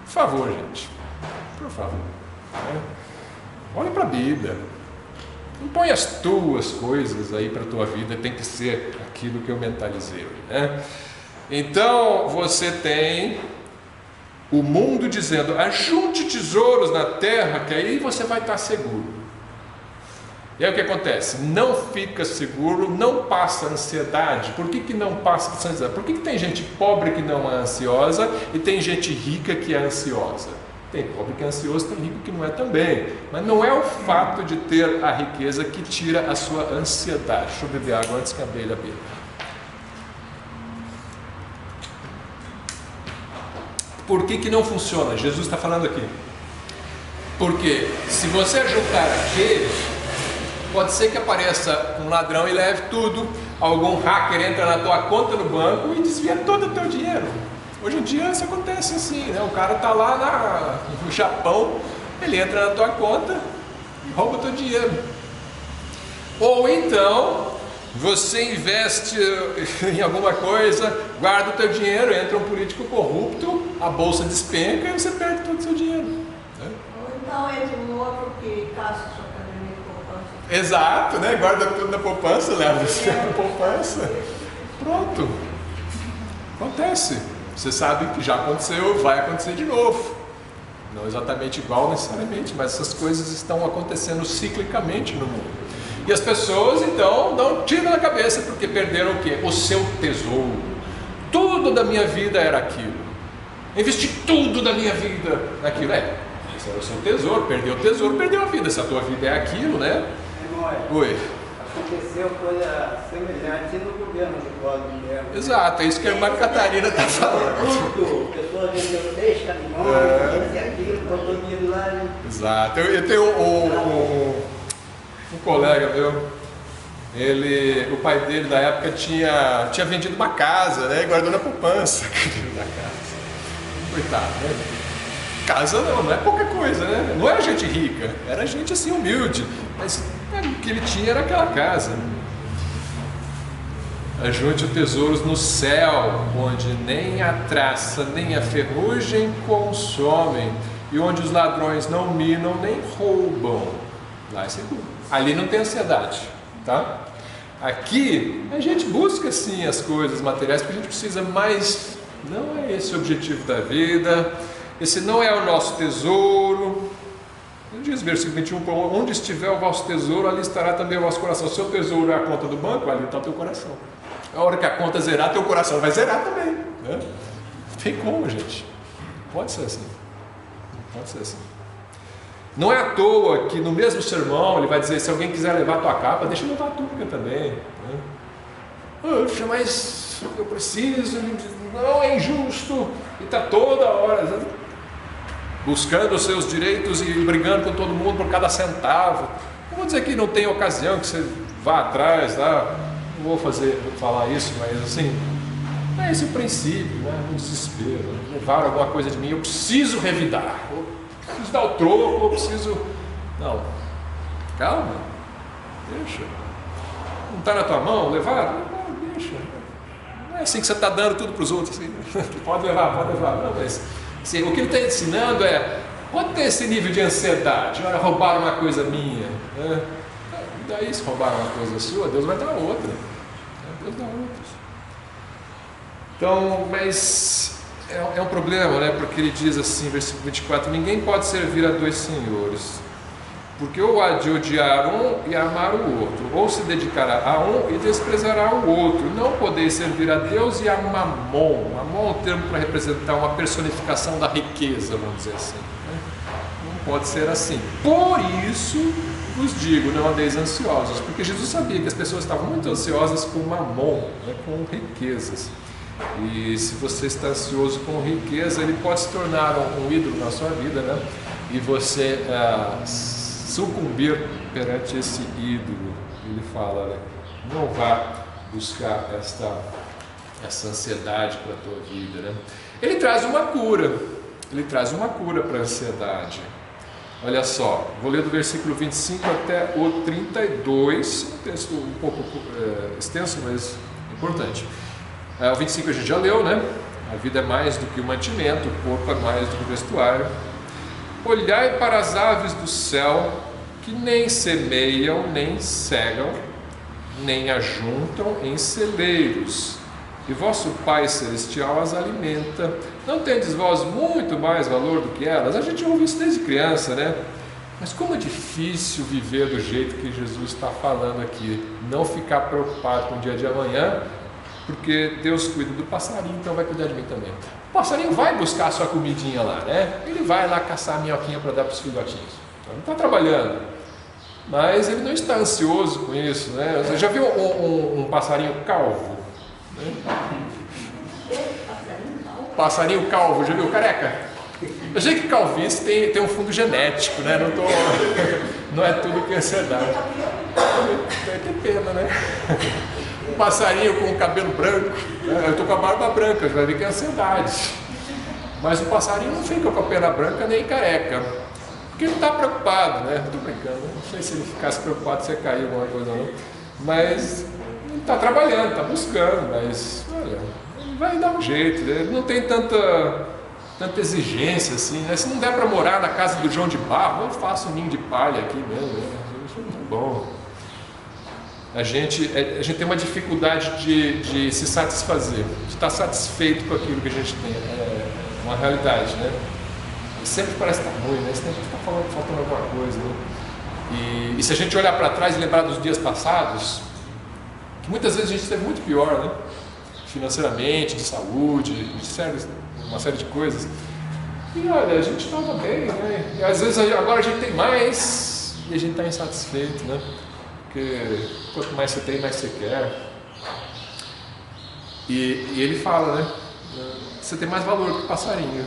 A: Por favor, gente, por favor, né? Olha para a Bíblia. Não põe as tuas coisas aí para a tua vida, tem que ser aquilo que eu mentalizei, né? Então você tem o mundo dizendo: ajunte tesouros na terra, que aí você vai estar seguro. E aí o que acontece? Não fica seguro, não passa ansiedade. Por que não passa ansiedade? Por que tem gente pobre que não é ansiosa e tem gente rica que é ansiosa? Tem pobre que é ansioso, tem rico que não é também. Mas não é o fato de ter a riqueza que tira a sua ansiedade. Deixa eu beber água antes que a abelha beba. Por que não funciona? Jesus está falando aqui. Porque se você juntar aquele, pode ser que apareça um ladrão e leve tudo. Algum hacker entra na tua conta no banco e desvia todo o teu dinheiro. Hoje em dia isso acontece assim, né? O cara está lá no Japão, ele entra na tua conta e rouba o teu dinheiro. Ou então você investe em alguma coisa, guarda o teu dinheiro, entra um político corrupto, a bolsa despenca e você perde todo o seu dinheiro, né?
B: Ou então entra um outro que caça sua caderneta de poupança.
A: Exato, né? Guarda tudo na poupança, leva isso na poupança. Pronto. Acontece. Você sabe que já aconteceu, vai acontecer de novo. Não exatamente igual necessariamente, mas essas coisas estão acontecendo ciclicamente no mundo. E as pessoas então dão um tiro na cabeça porque perderam o quê? O seu tesouro. Tudo da minha vida era aquilo. Investi tudo da minha vida naquilo. Esse era o seu tesouro, perdeu o tesouro, perdeu a vida. Se a tua vida é aquilo, né? Oi.
C: Aconteceu coisa semelhante no governo do Cláudio mesmo.
A: Exato, é isso que a irmã Catarina está falando.
C: Tudo, pessoas vendeu 3 caminhões, aquilo, botou dinheiro lá.
A: Exato, eu tenho um colega meu, o pai dele na época tinha vendido uma casa, né, e guardou na poupança da casa. Coitado, né? Casa não é pouca coisa, né? Não era gente rica, era gente assim humilde, mas o que ele tinha era aquela casa. Ajunte tesouros no céu, onde nem a traça nem a ferrugem consomem, e onde os ladrões não minam nem roubam. Lá é seguro. Ali não tem ansiedade, tá? Aqui a gente busca sim as coisas materiais porque a gente precisa, mas não é esse o objetivo da vida. Esse não é o nosso tesouro. Diz versículo 21, onde estiver o vosso tesouro, ali estará também o vosso coração. Se o seu tesouro é a conta do banco, ali está o teu coração. A hora que a conta zerar, teu coração vai zerar também, né? Não tem como, gente. Pode ser assim. Pode ser assim. Não é à toa que no mesmo sermão ele vai dizer, se alguém quiser levar a tua capa, deixa eu levar a tua também, né? Poxa, mas eu preciso, não é injusto, e está toda hora buscando os seus direitos e brigando com todo mundo por cada centavo. Não vou dizer que não tem ocasião que você vá atrás, tá? Não vou falar isso, mas assim, é esse o princípio, né? Um desespero, levar alguma coisa de mim, eu preciso revidar, eu preciso dar o troco, eu preciso... Não, calma, deixa, não está na tua mão levar? Não, deixa, não é assim que você está dando tudo para os outros, assim. Pode levar, não, mas assim, o que ele está ensinando é, pode ter esse nível de ansiedade, olha, roubaram uma coisa minha, né? E daí se roubaram uma coisa sua, Deus vai dar outra, Deus dá outra. Então, mas é um problema, né? Porque ele diz assim, versículo 24, ninguém pode servir a 2 senhores, porque ou há de odiar um e amar o outro, ou se dedicará a um e desprezará o outro. Não podeis servir a Deus e a Mamon. Mamon é um termo para representar uma personificação da riqueza, vamos dizer assim, né? Não pode ser assim. Por isso vos digo, não andeis ansiosos, porque Jesus sabia que as pessoas estavam muito ansiosas com Mamon, né? Com riquezas. E se você está ansioso com riqueza, ele pode se tornar um ídolo na sua vida, né? E você sucumbir perante esse ídolo. Ele fala, né? Não vá buscar essa ansiedade para a tua vida, né? Ele traz uma cura para a ansiedade. Olha só, vou ler do versículo 25 até o 32, um texto um pouco extenso, mas importante. O 25 a gente já leu, né? A vida é mais do que o mantimento, o corpo é mais do que o vestuário. Olhai para as aves do céu, que nem semeiam, nem cegam, nem ajuntam em celeiros, e vosso Pai Celestial as alimenta. Não tendes vós muito mais valor do que elas? A gente ouve isso desde criança, né? Mas como é difícil viver do jeito que Jesus está falando aqui. Não ficar preocupado com o dia de amanhã, porque Deus cuida do passarinho, então vai cuidar de mim também. O passarinho vai buscar a sua comidinha lá, né? Ele vai lá caçar a minhoquinha para dar para os filhotinhos. Ele não está trabalhando, mas ele não está ansioso com isso, né? Você já viu um passarinho calvo? Né? Passarinho calvo, já viu? Careca? Eu sei que calvície tem um fundo genético, né? Não é tudo que é ansiedade. Tem pena, né? Um passarinho com o cabelo branco, né? Eu estou com a barba branca, você vai ver que é ansiedade. Mas o passarinho não fica com a pena branca nem careca, porque ele está preocupado, né? Estou brincando, não sei se ele ficasse preocupado se ia cair alguma coisa ou não, mas ele está trabalhando, está buscando, mas olha, ele vai dar um jeito, né? Ele não tem tanta exigência assim, né? Se não der para morar na casa do João de Barro, eu faço um ninho de palha aqui mesmo, né? Isso é muito bom. A gente tem uma dificuldade de se satisfazer, de estar satisfeito com aquilo que a gente tem. É uma realidade, né? E sempre parece estar ruim, né? Sempre está faltando alguma coisa, né? E se a gente olhar para trás e lembrar dos dias passados, que muitas vezes a gente esteve muito pior, né? Financeiramente, de saúde, uma série de coisas. E olha, a gente estava bem, né? E às vezes agora a gente tem mais e a gente está insatisfeito, né? Porque quanto mais você tem, mais você quer. E ele fala, né? Você tem mais valor que o passarinho.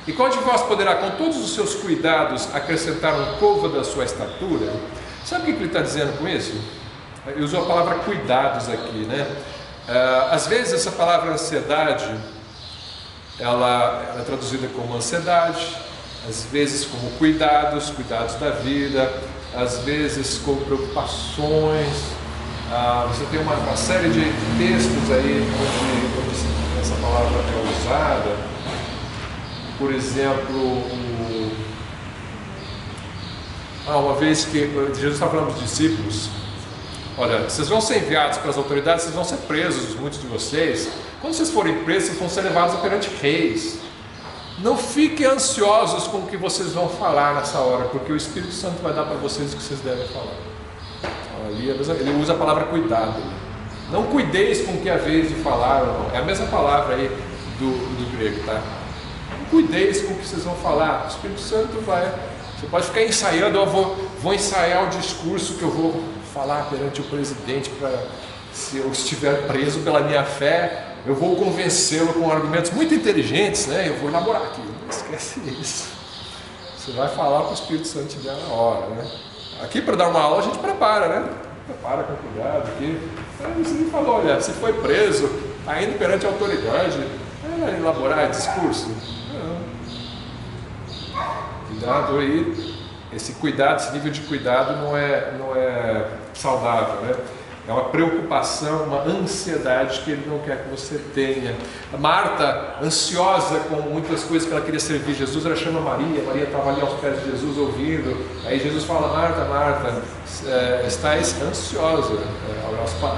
A: E qual de vós poderá, com todos os seus cuidados, acrescentar um côvado da sua estatura? Sabe o que ele está dizendo com isso? Ele usou a palavra cuidados aqui, né? Às vezes essa palavra ansiedade, ela é traduzida como ansiedade, às vezes como cuidados da vida, às vezes como preocupações. Você tem uma série de textos aí onde essa palavra é usada. Por exemplo, uma vez que Jesus está falando dos discípulos: olha, vocês vão ser enviados para as autoridades, vocês vão ser presos, muitos de vocês. Quando vocês forem presos, vocês vão ser levados perante reis. Não fiquem ansiosos com o que vocês vão falar nessa hora, porque o Espírito Santo vai dar para vocês o que vocês devem falar. Ali ele usa a palavra cuidado. Não cuideis com o que é a vez de falar, é a mesma palavra aí do grego, tá? Não cuideis com o que vocês vão falar. O Espírito Santo vai. Você pode ficar ensaiando: eu vou ensaiar o discurso que eu vou falar perante o presidente, se eu estiver preso pela minha fé, eu vou convencê-lo com argumentos muito inteligentes, né? Eu vou elaborar aquilo. Não esquece isso. Você vai falar com o Espírito Santo te der na hora, né? Aqui para dar uma aula a gente prepara, né? Prepara com cuidado aqui. Aí você falou: olha, você foi preso, está indo perante a autoridade, elaborar discurso. Cuidado aí. Esse cuidado, esse nível de cuidado não é saudável, né? É uma preocupação, uma ansiedade que ele não quer que você tenha. A Marta, ansiosa com muitas coisas que ela queria servir Jesus, ela chama Maria estava ali aos pés de Jesus ouvindo. Aí Jesus fala: Marta, Marta, estás ansiosa.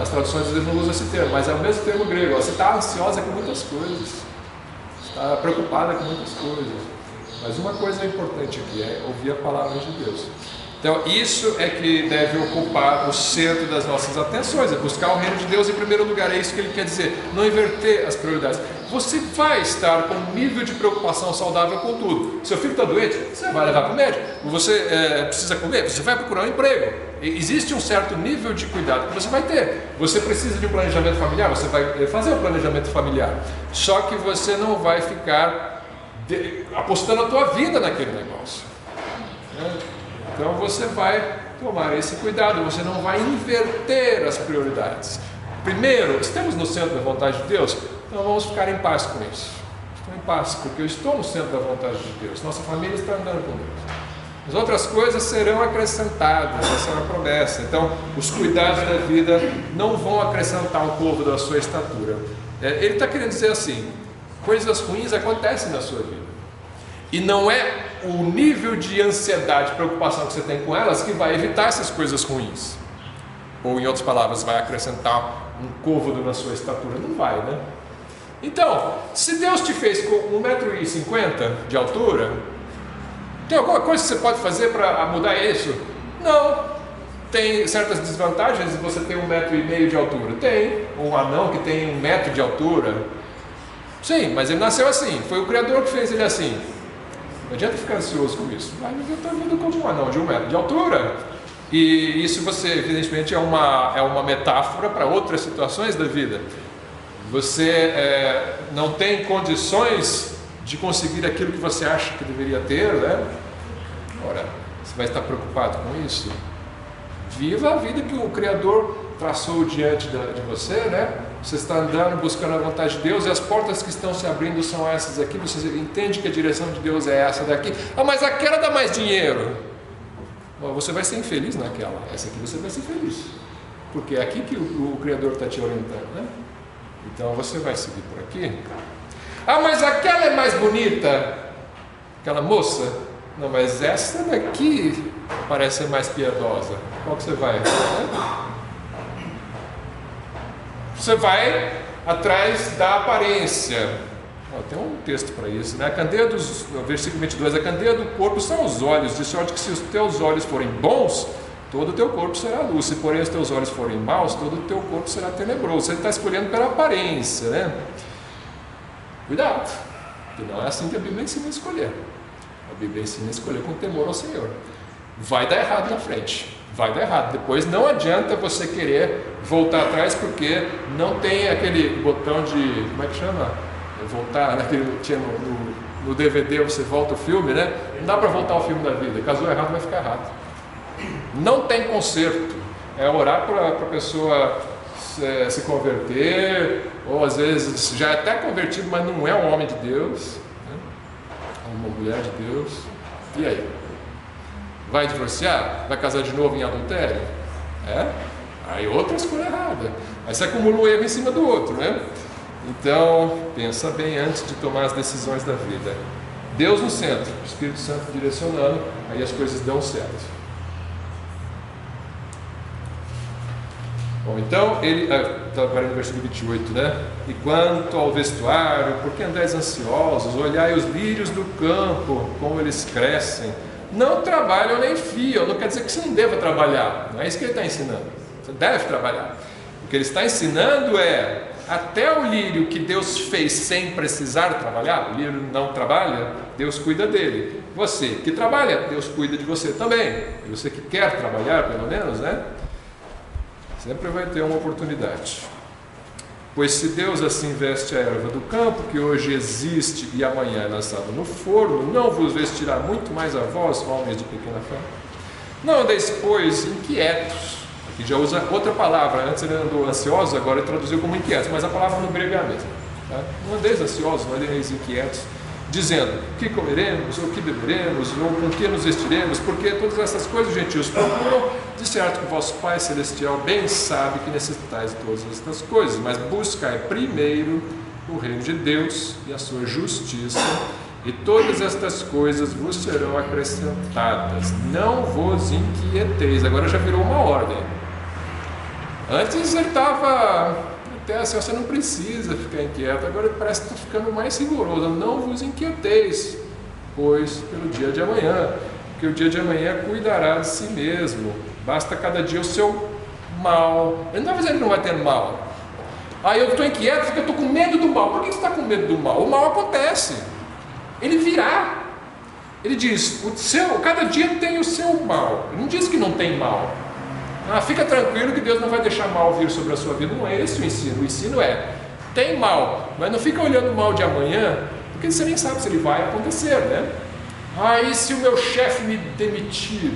A: As traduções às vezes não usam esse termo, mas é o mesmo termo grego. Você está ansiosa com muitas coisas, está preocupada com muitas coisas. Mas uma coisa importante aqui é ouvir a palavra de Deus. Então isso é que deve ocupar o centro das nossas atenções, é buscar o reino de Deus em primeiro lugar. É isso que ele quer dizer, não inverter as prioridades. Você vai estar com um nível de preocupação saudável com tudo. Seu filho está doente, você vai levar para o médico. Você precisa comer, você vai procurar um emprego. Existe um certo nível de cuidado que você vai ter. Você precisa de um planejamento familiar, você vai fazer um planejamento familiar. Só que você não vai ficar apostando a tua vida naquele negócio, né? Então você vai tomar esse cuidado, você não vai inverter as prioridades. Primeiro, estamos no centro da vontade de Deus, então vamos ficar em paz com isso. Estou em paz porque eu estou no centro da vontade de Deus, nossa família está andando com Deus. As outras coisas serão acrescentadas, essa é uma promessa. Então os cuidados da vida não vão acrescentar o côvado da sua estatura. Ele está querendo dizer assim: coisas ruins acontecem na sua vida, e não é o nível de ansiedade, preocupação que você tem com elas que vai evitar essas coisas ruins, ou em outras palavras, vai acrescentar um côvado na sua estatura. Não vai, né? Então, se Deus te fez com 1,50 m de altura, tem alguma coisa que você pode fazer para mudar isso? Não. Tem certas desvantagens. Você tem 1,5 m de altura? Tem. Um anão que tem 1 metro de altura? Sim, mas ele nasceu assim, foi o Criador que fez ele assim. Não adianta ficar ansioso com isso. Vai viver a tua vida como um anão de 1 metro de altura. E isso evidentemente, é uma metáfora para outras situações da vida. Você não tem condições de conseguir aquilo que você acha que deveria ter, né? Ora, você vai estar preocupado com isso? Viva a vida que o Criador traçou diante de você, né? Você está andando, buscando a vontade de Deus, e as portas que estão se abrindo são essas aqui. Você entende que a direção de Deus é essa daqui. Mas aquela dá mais dinheiro. Você vai ser infeliz naquela. Essa aqui você vai ser feliz, porque é aqui que o Criador está te orientando, né? Então você vai seguir por aqui. Mas aquela é mais bonita, aquela moça. Não, mas essa daqui parece ser mais piedosa. Qual que você vai? Você vai atrás da aparência. Tem um texto para isso, né? A candeia dos, no versículo 22, a candeia do corpo são os olhos, de sorte que se os teus olhos forem bons, todo o teu corpo será luz. Se porém os teus olhos forem maus, todo o teu corpo será tenebroso. Você está escolhendo pela aparência, né? Cuidado, que não é assim que a Bíblia ensina a escolher. A Bíblia ensina a escolher com temor ao Senhor. Vai dar errado na frente, vai dar errado. Depois não adianta você querer voltar atrás, porque não tem aquele botão de, como é que chama? Voltar, naquele, tinha no DVD você volta o filme, né? Não dá para voltar o filme da vida. Casou errado, vai ficar errado. Não tem conserto. É orar para a pessoa se converter, ou às vezes já é até convertido, mas não é um homem de Deus, né? Uma mulher de Deus. E aí? Vai divorciar? Vai casar de novo em adultério? Aí outra escolha errada. Aí você acumula um erro em cima do outro, né? Então, pensa bem antes de tomar as decisões da vida. Deus no centro, o Espírito Santo direcionando, aí as coisas dão certo. Bom, então, ele está agora no versículo 28, né? E quanto ao vestuário, por que andais ansiosos? Olhai os lírios do campo, como eles crescem. Não trabalham nem fiam. Não quer dizer que você não deva trabalhar. Não é isso que ele está ensinando. Você deve trabalhar. O que ele está ensinando é: até o lírio que Deus fez sem precisar trabalhar, o lírio não trabalha, Deus cuida dele. Você que trabalha, Deus cuida de você também. E você que quer trabalhar, pelo menos, né? Sempre vai ter uma oportunidade. Pois se Deus assim veste a erva do campo, que hoje existe e amanhã é lançada no forno, não vos vestirá muito mais a vós, homens de pequena fé? Não andeis, pois, inquietos. Aqui já usa outra palavra. Antes ele andou ansioso, agora ele traduziu como inquietos, mas a palavra no grego é a mesma, tá? Não andeis ansiosos, não andeis inquietos, dizendo: o que comeremos, ou o que beberemos, ou com que nos vestiremos, porque todas essas coisas os gentios procuram. De certo que o vosso Pai Celestial bem sabe que necessitais de todas estas coisas, mas buscai primeiro o reino de Deus e a sua justiça, e todas estas coisas vos serão acrescentadas. Não vos inquieteis. Agora já virou uma ordem. Antes ele estava até assim: você não precisa ficar inquieto. Agora ele parece que está ficando mais rigoroso. Não vos inquieteis, pois pelo dia de amanhã, porque o dia de amanhã cuidará de si mesmo. Basta cada dia o seu mal. Ele não vai dizer que não vai ter mal. Eu estou inquieto porque eu estou com medo do mal. Por que você está com medo do mal? O mal acontece. Ele virá. Ele diz: cada dia tem o seu mal. Ele não diz que não tem mal. Fica tranquilo que Deus não vai deixar mal vir sobre a sua vida. Não é esse o ensino. O ensino é: tem mal, mas não fica olhando o mal de amanhã, porque você nem sabe se ele vai acontecer, né? E se o meu chefe me demitir?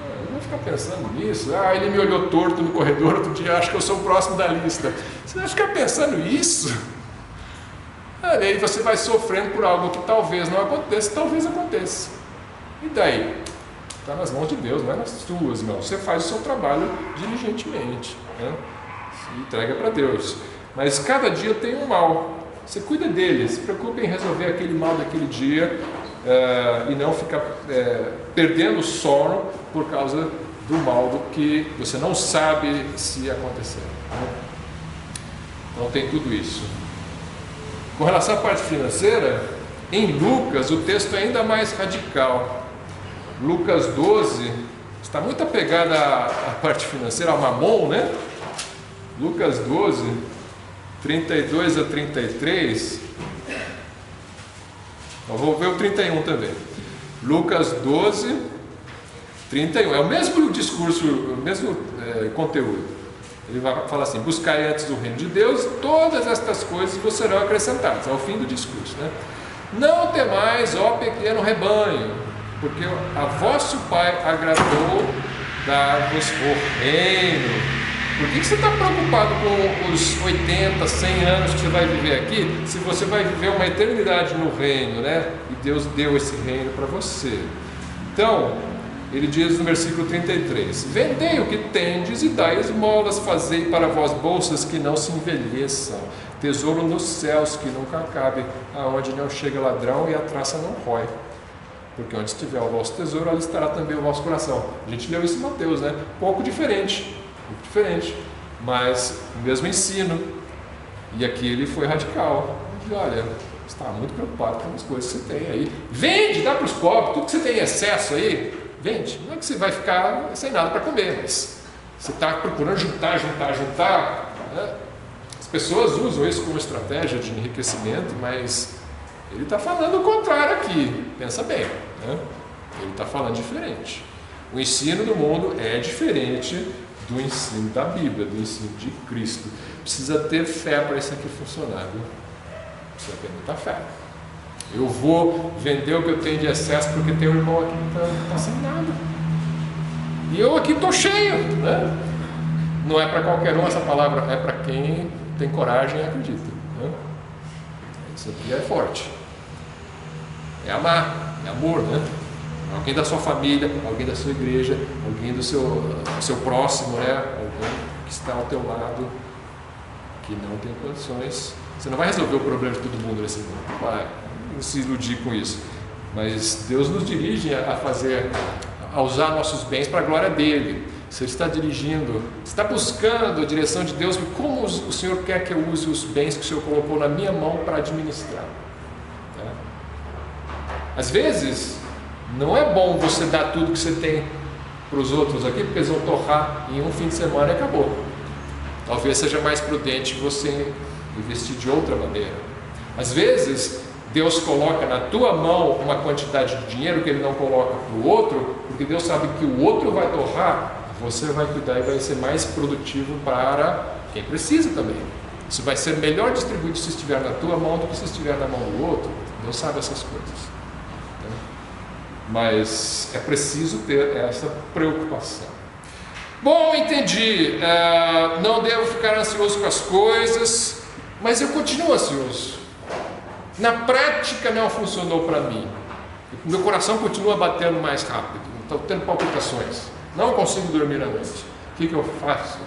A: Eu vou ficar pensando nisso. Ele me olhou torto no corredor outro dia, acho que eu sou o próximo da lista. Você vai ficar pensando isso? Aí você vai sofrendo por algo que talvez não aconteça, talvez aconteça. E daí? Está nas mãos de Deus, não é nas suas mãos. Você faz o seu trabalho diligentemente, né? Se entrega para Deus. Mas cada dia tem um mal. Você cuida dele, se preocupe em resolver aquele mal daquele dia, e não ficar perdendo sono por causa do mal do que você não sabe se acontecer, né? Então tem tudo isso. Com relação à parte financeira, em Lucas o texto é ainda mais radical. Lucas 12 está muito apegado à parte financeira, ao mamon, né? Lucas 12, 32 a 33. Eu vou ver o 31 também. Lucas 12, 31. É o mesmo discurso, o mesmo conteúdo. Ele vai falar assim: buscai antes o reino de Deus, todas estas coisas vos serão acrescentadas. É o fim do discurso, né? Não temais, ó pequeno rebanho, porque a vosso Pai agradou dar-vos o reino. Por que você está preocupado com os 80, 100 anos que você vai viver aqui, se você vai viver uma eternidade no reino, né? E Deus deu esse reino para você. Então, ele diz no versículo 33: vendei o que tendes e dai esmolas, fazei para vós bolsas que não se envelheçam, tesouro nos céus que nunca acabe, aonde não chega ladrão e a traça não rói. Porque onde estiver o vosso tesouro, ali estará também o vosso coração. A gente leu isso em Mateus, né? Pouco diferente. Muito diferente. mas o mesmo ensino. E aqui ele foi radical. Ele disse, olha, você está muito preocupado com as coisas que você tem aí. Vende, dá para os pobres, tudo que você tem em excesso aí, vende. Não é que você vai ficar sem nada para comer, mas você está procurando juntar. Né? As pessoas usam isso como estratégia de enriquecimento, mas ele está falando o contrário aqui. Pensa bem, né? Ele está falando diferente. O ensino do mundo é diferente do ensino da Bíblia, do ensino de Cristo. Precisa ter fé para isso aqui funcionar, viu? Precisa ter muita fé. Eu vou vender o que eu tenho de excesso porque tem um irmão aqui que está sem nada. E eu aqui estou cheio, né? Não é para qualquer um essa palavra, é para quem tem coragem e acredita, né? Isso aqui é forte. É amar, é amor, né? Alguém da sua família, alguém da sua igreja, alguém do seu próximo, né? Alguém que está ao teu lado, que não tem condições. Você não vai resolver o problema de todo mundo nesse mundo, vai, não se iludir com isso. Mas Deus nos dirige a usar nossos bens para a glória dele. Você está dirigindo, está buscando a direção de Deus, como o Senhor quer que eu use os bens que o Senhor colocou na minha mão para administrar. Tá? Às vezes, não é bom você dar tudo que você tem para os outros aqui, porque eles vão torrar em um fim de semana e acabou. Talvez seja mais prudente você investir de outra maneira. Às vezes, Deus coloca na tua mão uma quantidade de dinheiro que Ele não coloca para o outro, porque Deus sabe que o outro vai torrar, você vai cuidar e vai ser mais produtivo para quem precisa também. Isso vai ser melhor distribuído se estiver na tua mão do que se estiver na mão do outro. Deus sabe essas coisas. Mas é preciso ter essa preocupação. Bom, entendi. Não devo ficar ansioso com as coisas, mas eu continuo ansioso. Na prática não funcionou para mim. Meu coração continua batendo mais rápido. Estou tendo palpitações. Não consigo dormir à noite. O que eu faço?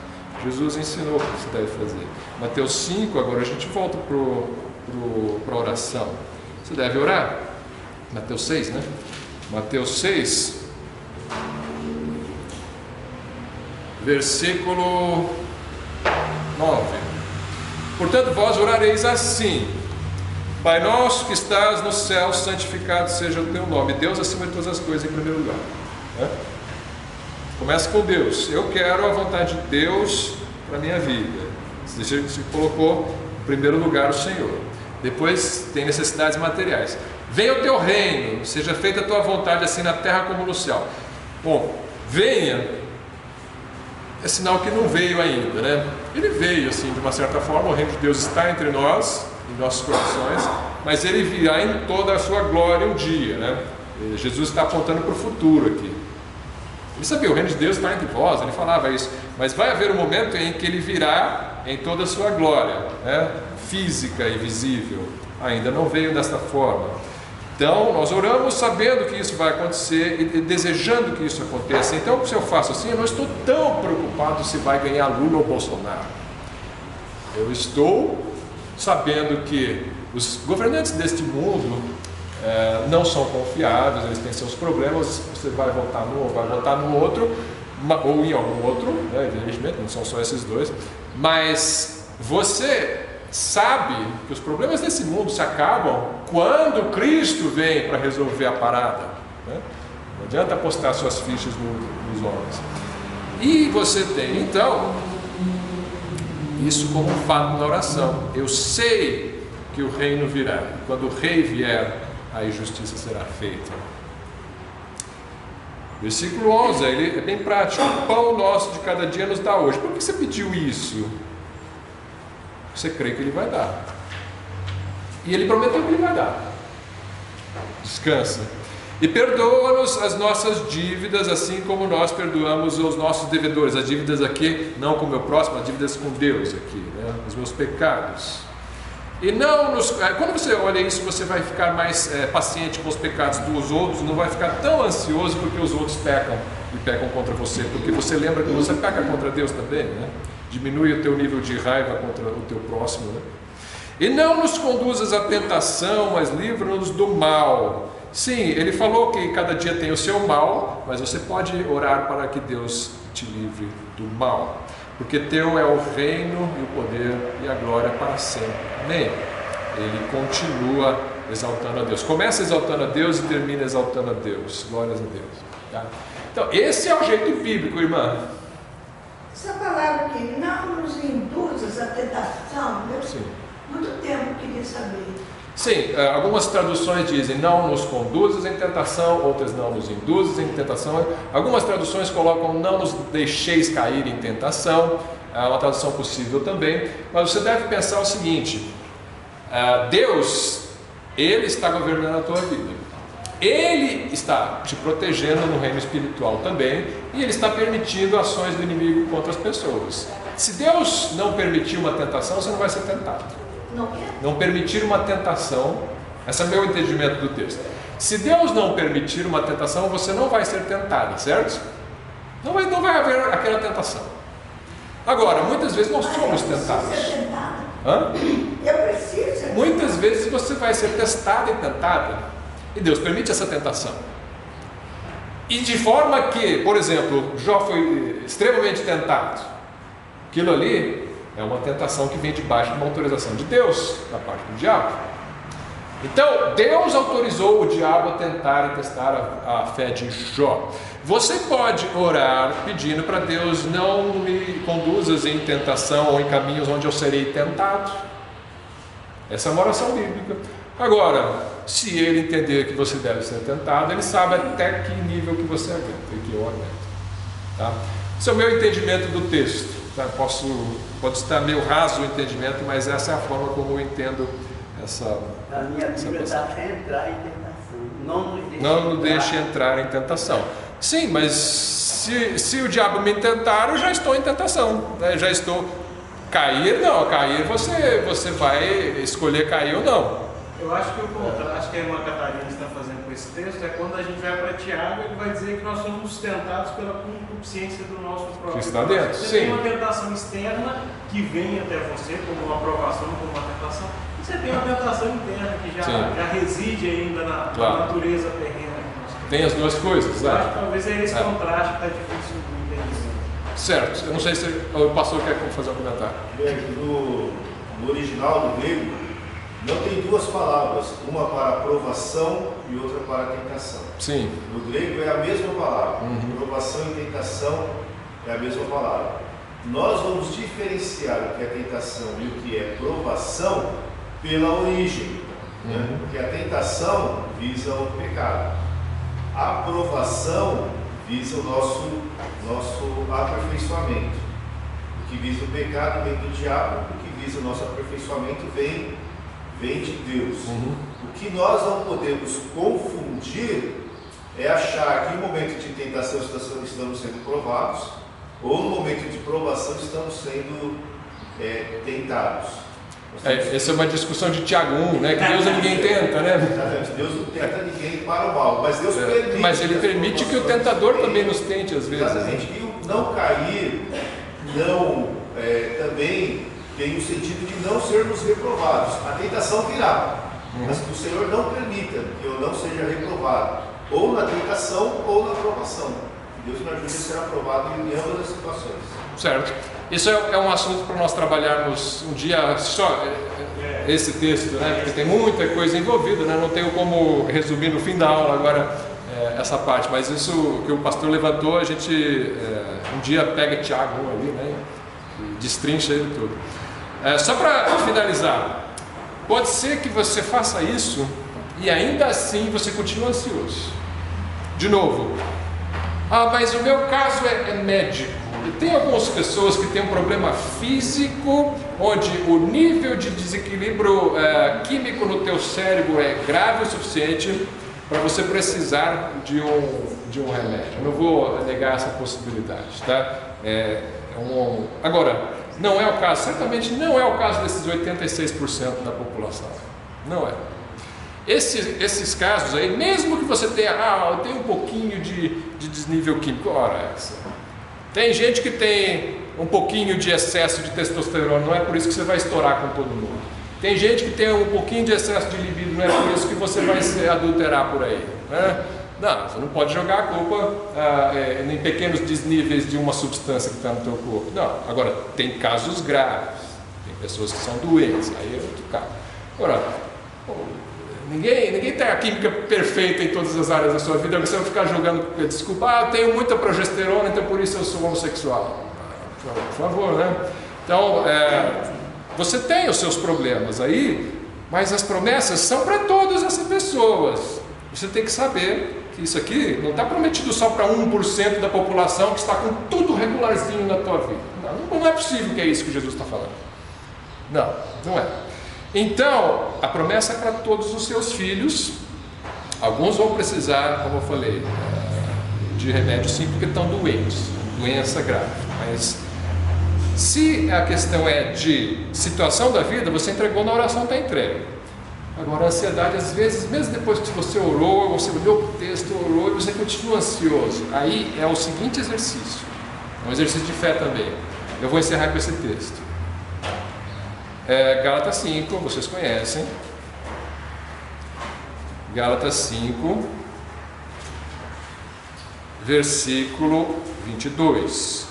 A: Jesus ensinou o que você deve fazer. Mateus 5, agora a gente volta para a oração. Você deve orar. Mateus 6, né? Mateus 6, versículo 9. Portanto, vós orareis assim: Pai nosso que estás no céu, santificado seja o teu nome. Deus acima de todas as coisas em primeiro lugar, né? Começa com Deus. Eu quero a vontade de Deus para a minha vida. Você colocou em primeiro lugar o Senhor. Depois tem necessidades materiais. Venha o teu reino, seja feita a tua vontade, assim na terra como no céu. Bom, venha é sinal que não veio ainda, né? Ele veio, assim, de uma certa forma. O reino de Deus está entre nós, em nossos corações, mas ele virá em toda a sua glória um dia, né? Jesus está apontando para o futuro aqui. Ele sabia, o reino de Deus está entre vós, ele falava isso, mas vai haver um momento em que ele virá em toda a sua glória, né? Física e visível. Ainda não veio desta forma. Então, nós oramos sabendo que isso vai acontecer e desejando que isso aconteça. Então, se eu faço assim, eu não estou tão preocupado se vai ganhar Lula ou Bolsonaro. Eu estou sabendo que os governantes deste mundo não são confiáveis, eles têm seus problemas. Você vai votar num ou vai votar no outro, ou em algum outro, né, evidentemente, não são só esses dois, mas você sabe que os problemas desse mundo se acabam quando Cristo vem para resolver a parada, né? Não adianta apostar suas fichas nos homens. E você tem então isso como um fato na oração. Eu sei que o reino virá. Quando o rei vier, a justiça será feita. Versículo 11, ele é bem prático. O pão nosso de cada dia nos dá hoje. Por que você pediu isso? Você crê que ele vai dar. E ele prometeu que ele vai dar. Descansa. E perdoa-nos as nossas dívidas, assim como nós perdoamos os nossos devedores. As dívidas aqui, não com o meu próximo, as dívidas com Deus aqui, né? Os meus pecados. E não nos... Quando você olha isso, você vai ficar mais paciente com os pecados dos outros, não vai ficar tão ansioso porque os outros pecam e pecam contra você, porque você lembra que você peca contra Deus também, né? Diminui o teu nível de raiva contra o teu próximo, né? E não nos conduzas à tentação, mas livra-nos do mal. Sim, ele falou que cada dia tem o seu mal, mas você pode orar para que Deus te livre do mal. porque teu é o reino e o poder e a glória para sempre. Amém? Ele continua exaltando a Deus. Começa exaltando a Deus e termina exaltando a Deus. Glórias a Deus. Tá? Então, esse é o jeito bíblico, irmã.
B: Essa palavra que não nos induzas à tentação, eu
A: Sim.
B: muito tempo queria saber.
A: Sim, algumas traduções dizem não nos conduzas em tentação, outras não nos induzas em tentação. Algumas traduções colocam não nos deixeis cair em tentação, é uma tradução possível também. Mas você deve pensar o seguinte: Deus, Ele está governando a tua vida. Ele está te protegendo no reino espiritual também, e Ele está permitindo ações do inimigo contra as pessoas. Se Deus não permitir uma tentação, você não vai ser tentado. Não permitir uma tentação, esse é o meu entendimento do texto. Se Deus não permitir uma tentação, você não vai ser tentado, certo? Não vai haver aquela tentação. Agora, muitas vezes nós somos tentados. Hã?
B: Eu preciso ser
A: Muitas vezes você vai ser testada e tentada, e Deus permite essa tentação. E de forma que, por exemplo, Jó foi extremamente tentado. Aquilo ali é uma tentação que vem debaixo de uma autorização de Deus, da parte do diabo. Então, Deus autorizou o diabo a tentar e testar a fé de Jó. Você pode orar pedindo para Deus: não me conduzas em tentação ou em caminhos onde eu serei tentado. Essa é uma oração bíblica. Agora, se Ele entender que você deve ser tentado, Ele sabe até que nível que você aguenta e que eu aguento. Tá? Esse é o meu entendimento do texto. Tá? Pode estar meio raso o entendimento, mas essa é a forma como eu entendo essa.
C: A minha Bíblia está até entrar em tentação.
A: Não nos deixe entrar em tentação. Sim, mas se o diabo me tentar, eu já estou em tentação, né? Já estou. Cair, não, cair você vai escolher cair ou não.
D: Eu acho que o contraste que a irmã Catarina está fazendo com esse texto é quando a gente vai para Tiago, ele vai dizer que nós somos sustentados pela concupiscência do nosso próprio.
A: Que está dentro,
D: você
A: sim.
D: tem uma tentação externa que vem até você como uma aprovação, como uma tentação. E você tem uma tentação interna que já reside ainda na natureza terrena.
A: Tem as duas coisas,
D: eu acho que talvez é esse contraste que está difícil de entender.
A: Certo, eu não sei se o pastor quer fazer um comentário.
E: No original do grego, não tem duas palavras, uma para provação e outra para tentação.
A: Sim.
E: No grego é a mesma palavra, provação e tentação é a mesma palavra. Nós vamos diferenciar o que é tentação e o que é provação pela origem, né? Porque a tentação visa o pecado, a provação visa o nosso aperfeiçoamento. O que visa o pecado vem do diabo, o que visa o nosso aperfeiçoamento vem de Deus. O que nós não podemos confundir é achar que em momento de tentação estamos sendo provados, ou no momento de provação estamos sendo tentados.
A: Essa é uma discussão de Tiago 1, né? Que Deus ninguém tenta, né?
E: Deus não tenta ninguém para o mal, mas Deus permite.
A: Mas Ele permite que o tentador também nos tente às vezes.
E: Exatamente. E o não cair, também tem o sentido de não sermos reprovados. A tentação virá, mas que o Senhor não permita que eu não seja reprovado, ou na tentação ou na provação. Deus me ajude a ser aprovado em ambas as situações.
A: Certo. Isso é um assunto para nós trabalharmos um dia só, esse texto, né? Porque tem muita coisa envolvida, né? Não tenho como resumir no final agora essa parte, mas isso que o pastor levantou, a gente um dia pega Tiago ali, né? E destrincha ele tudo. Só para finalizar, pode ser que você faça isso e ainda assim você continua ansioso. De novo, mas o meu caso é médico. E tem algumas pessoas que têm um problema físico, onde o nível de desequilíbrio químico no teu cérebro é grave o suficiente para você precisar de um remédio. Eu não vou negar essa possibilidade, tá? Agora, não é o caso, certamente não é o caso desses 86% da população. Não é. Esses casos aí, mesmo que você tenha, eu tenho um pouquinho de desnível químico, tem gente que tem um pouquinho de excesso de testosterona, não é por isso que você vai estourar com todo mundo. Tem gente que tem um pouquinho de excesso de libido, não é por isso que você vai se adulterar por aí, né? Não, você não pode jogar a culpa em pequenos desníveis de uma substância que está no teu corpo. Não, agora, tem casos graves, tem pessoas que são doentes, aí é outro caso. Agora, ninguém tem a química perfeita em todas as áreas da sua vida, você vai ficar jogando desculpa, eu tenho muita progesterona, então por isso eu sou homossexual. Por favor, né? Então, você tem os seus problemas aí, mas as promessas são para todas essas pessoas. Você tem que saber que isso aqui não está prometido só para 1% da população que está com tudo regularzinho na tua vida. Não é possível que é isso que Jesus está falando. Não é. Então, a promessa é para todos os seus filhos. Alguns vão precisar, como eu falei, de remédio sim, porque estão doentes, doença grave. Mas se a questão é de situação da vida, você entregou na oração, está entregue. Agora, a ansiedade, às vezes, mesmo depois que você orou, você olhou para o texto, orou e você continua ansioso, aí é o seguinte exercício, é um exercício de fé também. Eu vou encerrar com esse texto. Gálatas 5, vocês conhecem. Gálatas 5, versículo 22.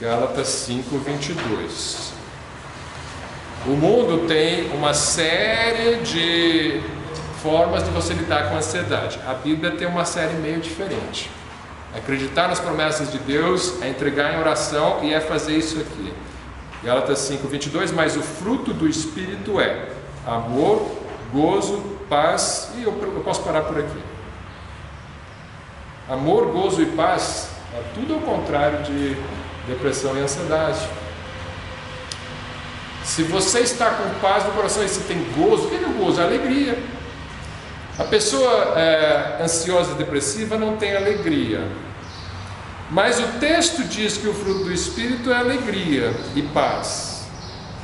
A: Gálatas 5, 22. O mundo tem uma série de formas de você lidar com a ansiedade. A Bíblia tem uma série meio diferente. Acreditar nas promessas de Deus, é entregar em oração e é fazer isso aqui. Gálatas 5, 22. Mas o fruto do Espírito é amor, gozo, paz. E eu posso parar por aqui. Amor, gozo e paz é tudo ao contrário de depressão e ansiedade. Se você está com paz no coração e você tem gozo, o que é o gozo? A alegria. A pessoa ansiosa e depressiva não tem alegria. Mas o texto diz que o fruto do Espírito é alegria e paz.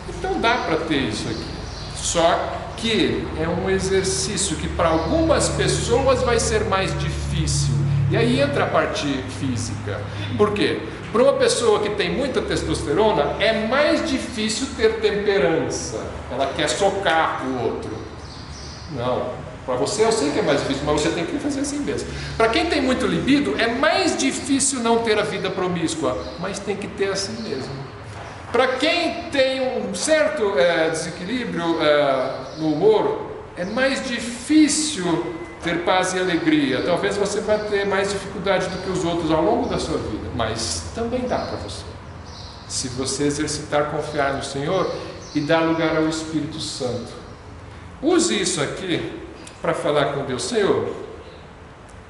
A: Então dá para ter isso aqui. Só que é um exercício que para algumas pessoas vai ser mais difícil. E aí entra a parte física. Por quê? Para uma pessoa que tem muita testosterona, é mais difícil ter temperança. Ela quer socar o outro. Não. Para você eu sei que é mais difícil, mas você tem que fazer assim mesmo. Para quem tem muito libido, é mais difícil não ter a vida promíscua, mas tem que ter assim mesmo. Para quem tem um certo desequilíbrio no humor, é mais difícil ter paz e alegria. Talvez você vai ter mais dificuldade do que os outros ao longo da sua vida, mas também dá para você. Se você exercitar confiar no Senhor e dar lugar ao Espírito Santo. Use isso aqui para falar com Deus. Senhor,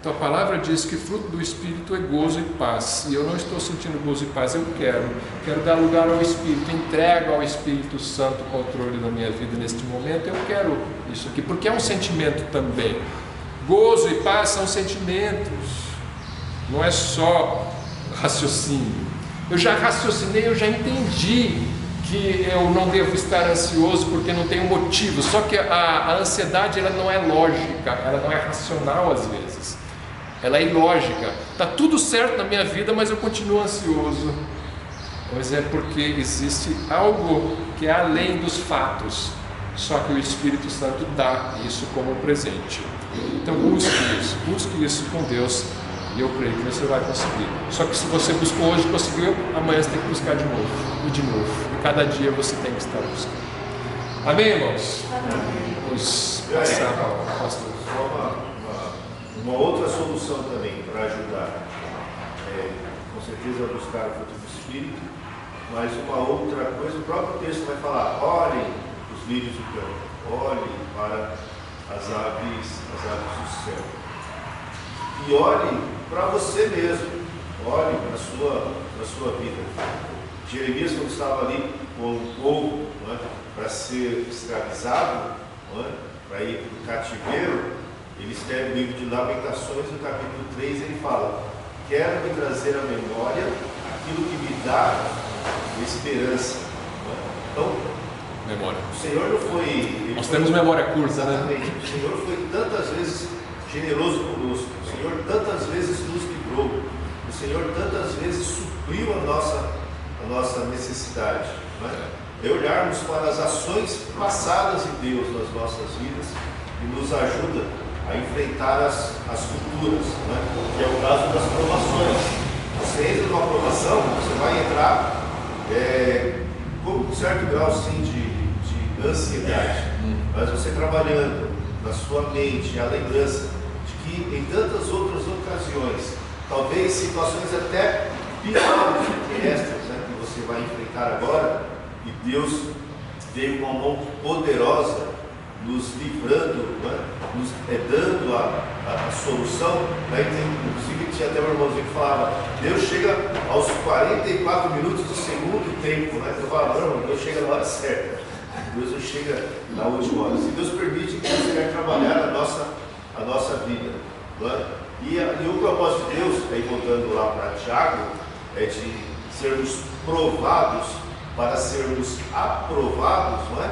A: tua palavra diz que fruto do Espírito é gozo e paz, e eu não estou sentindo gozo e paz. Eu quero dar lugar ao Espírito, entrego ao Espírito Santo o controle da minha vida neste momento. Eu quero isso aqui, porque é um sentimento também. Gozo e paz são sentimentos, não é só raciocínio. Eu já raciocinei, eu já entendi que eu não devo estar ansioso porque não tenho motivo. Só que a ansiedade, ela não é lógica, ela não é racional às vezes. Ela é ilógica. Está tudo certo na minha vida, mas eu continuo ansioso. Mas é porque existe algo que é além dos fatos. Só que o Espírito Santo dá isso como presente. Então busque isso com Deus, e eu creio que você vai conseguir. Só que se você buscou hoje, conseguiu, amanhã você tem que buscar de novo, e cada dia você tem que estar buscando. Amém, irmãos? Vamos passar ao pastor.
E: Uma outra solução também para ajudar, com certeza buscar o fruto do Espírito, mas uma outra coisa, o próprio texto vai falar: olhem os lírios do campo, olhem para as aves do céu. E olhe para você mesmo, olhe para a sua vida. Jeremias, quando estava ali com o povo, para ser escravizado, para ir para o cativeiro, ele escreve o livro de Lamentações, no capítulo 3, ele fala: quero me trazer à memória aquilo que me dá esperança. Então,
A: memória.
E: O Senhor não foi...
A: Nós temos memória curta,
E: exatamente,
A: né?
E: O Senhor foi tantas vezes generoso conosco. O Senhor tantas vezes nos livrou. O Senhor tantas vezes supriu a nossa necessidade. não é? É olharmos para as ações passadas de Deus nas nossas vidas e nos ajuda a enfrentar as futuras, né? Que é o caso das provações. Você entra numa provação, você vai entrar com um certo grau sim, de ansiedade, mas você trabalhando na sua mente a lembrança de que em tantas outras ocasiões, talvez situações até piores do que estas, né, que você vai enfrentar agora, e Deus veio com a mão poderosa nos livrando, né, nos dando a solução, né? Inclusive tinha até um irmãozinho que falava, Deus chega aos 44 minutos do segundo tempo, né? Eu falava, não, Deus chega na hora certa, Deus não chega na última hora. Se Deus permite que Deus quer trabalhar a nossa vida, não é? E o propósito de Deus, aí voltando lá para Tiago, é de sermos provados para sermos aprovados, não é?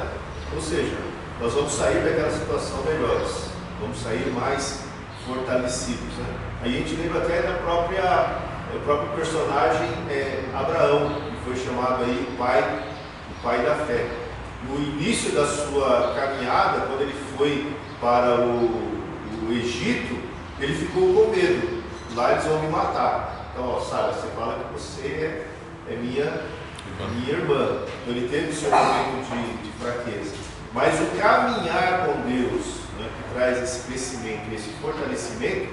E: Ou seja, nós vamos sair daquela situação melhores, vamos sair mais fortalecidos, né? Aí a gente lembra até do próprio personagem Abraão, que foi chamado aí o pai da fé. No início da sua caminhada, quando ele foi para o Egito, ele ficou com medo, lá eles vão me matar. Então, Sara, você fala que você é minha irmã. Então ele teve o seu momento de fraqueza. Mas o caminhar com Deus, né, que traz esse crescimento, esse fortalecimento,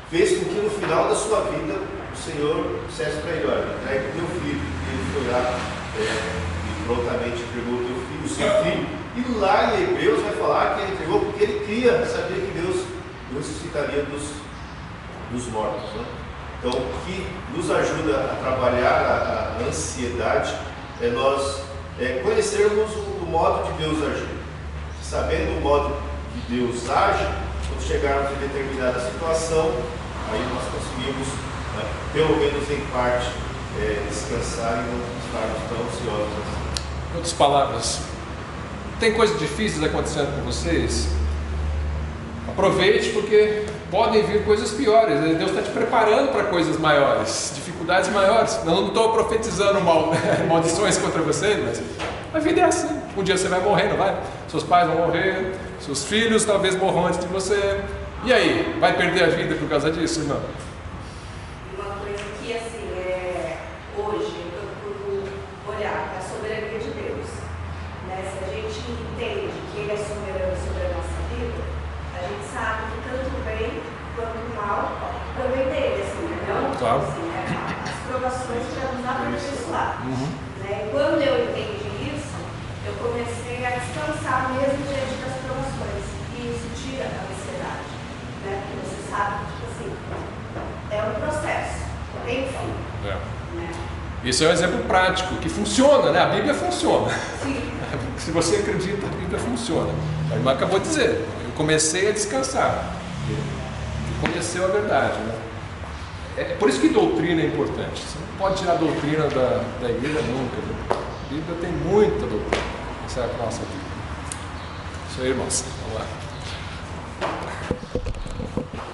E: fez com que no final da sua vida o Senhor dissesse para ele, olha, entregue o teu filho. E ele foi lá e prontamente entregou o seu filho. E lá em Hebreus vai falar que ele entregou porque ele cria, sabia que Deus ressuscitaria dos mortos, né? Então, o que nos ajuda a trabalhar a ansiedade é nós conhecermos o modo de Deus agir. Sabendo o modo que Deus age, quando chegarmos em determinada situação, aí nós conseguimos, né, pelo menos em parte, descansar e não estarmos tão ansiosos assim.
A: Em outras palavras, tem coisas difíceis acontecendo com vocês? Aproveite, porque podem vir coisas piores. Deus está te preparando para coisas maiores, dificuldades maiores. Eu não estou profetizando maldições contra vocês, mas a vida é assim. Um dia você vai morrer, não vai? Seus pais vão morrer, seus filhos talvez morram antes de você. E aí, vai perder a vida por causa disso, irmão?
F: Uma coisa que, assim, hoje eu procuro olhar para a soberania de Deus, né? Se a gente entende que Ele é soberano sobre a nossa vida, a gente sabe que tanto o bem quanto o mal também dele, assim, entendeu?
A: Claro.
F: Assim, as provações para nos aperfeiçoar. Né? E quando eu entendi isso, eu comecei a descansar mesmo diante das provações. E isso tira a ansiedade, né? Porque você sabe que, tipo assim, é um processo, tem fim. Né?
A: Isso é um exemplo prático, que funciona, né? A Bíblia funciona.
F: Sim.
A: Se você acredita, a Bíblia funciona. A irmã acabou de dizer, eu comecei a descansar. Conheceu a verdade, né? É por isso que doutrina é importante. Você não pode tirar a doutrina da igreja nunca. Né? A Bíblia tem muita doutrina. Essa é a nossa Bíblia. Isso aí, irmãos. Vamos lá.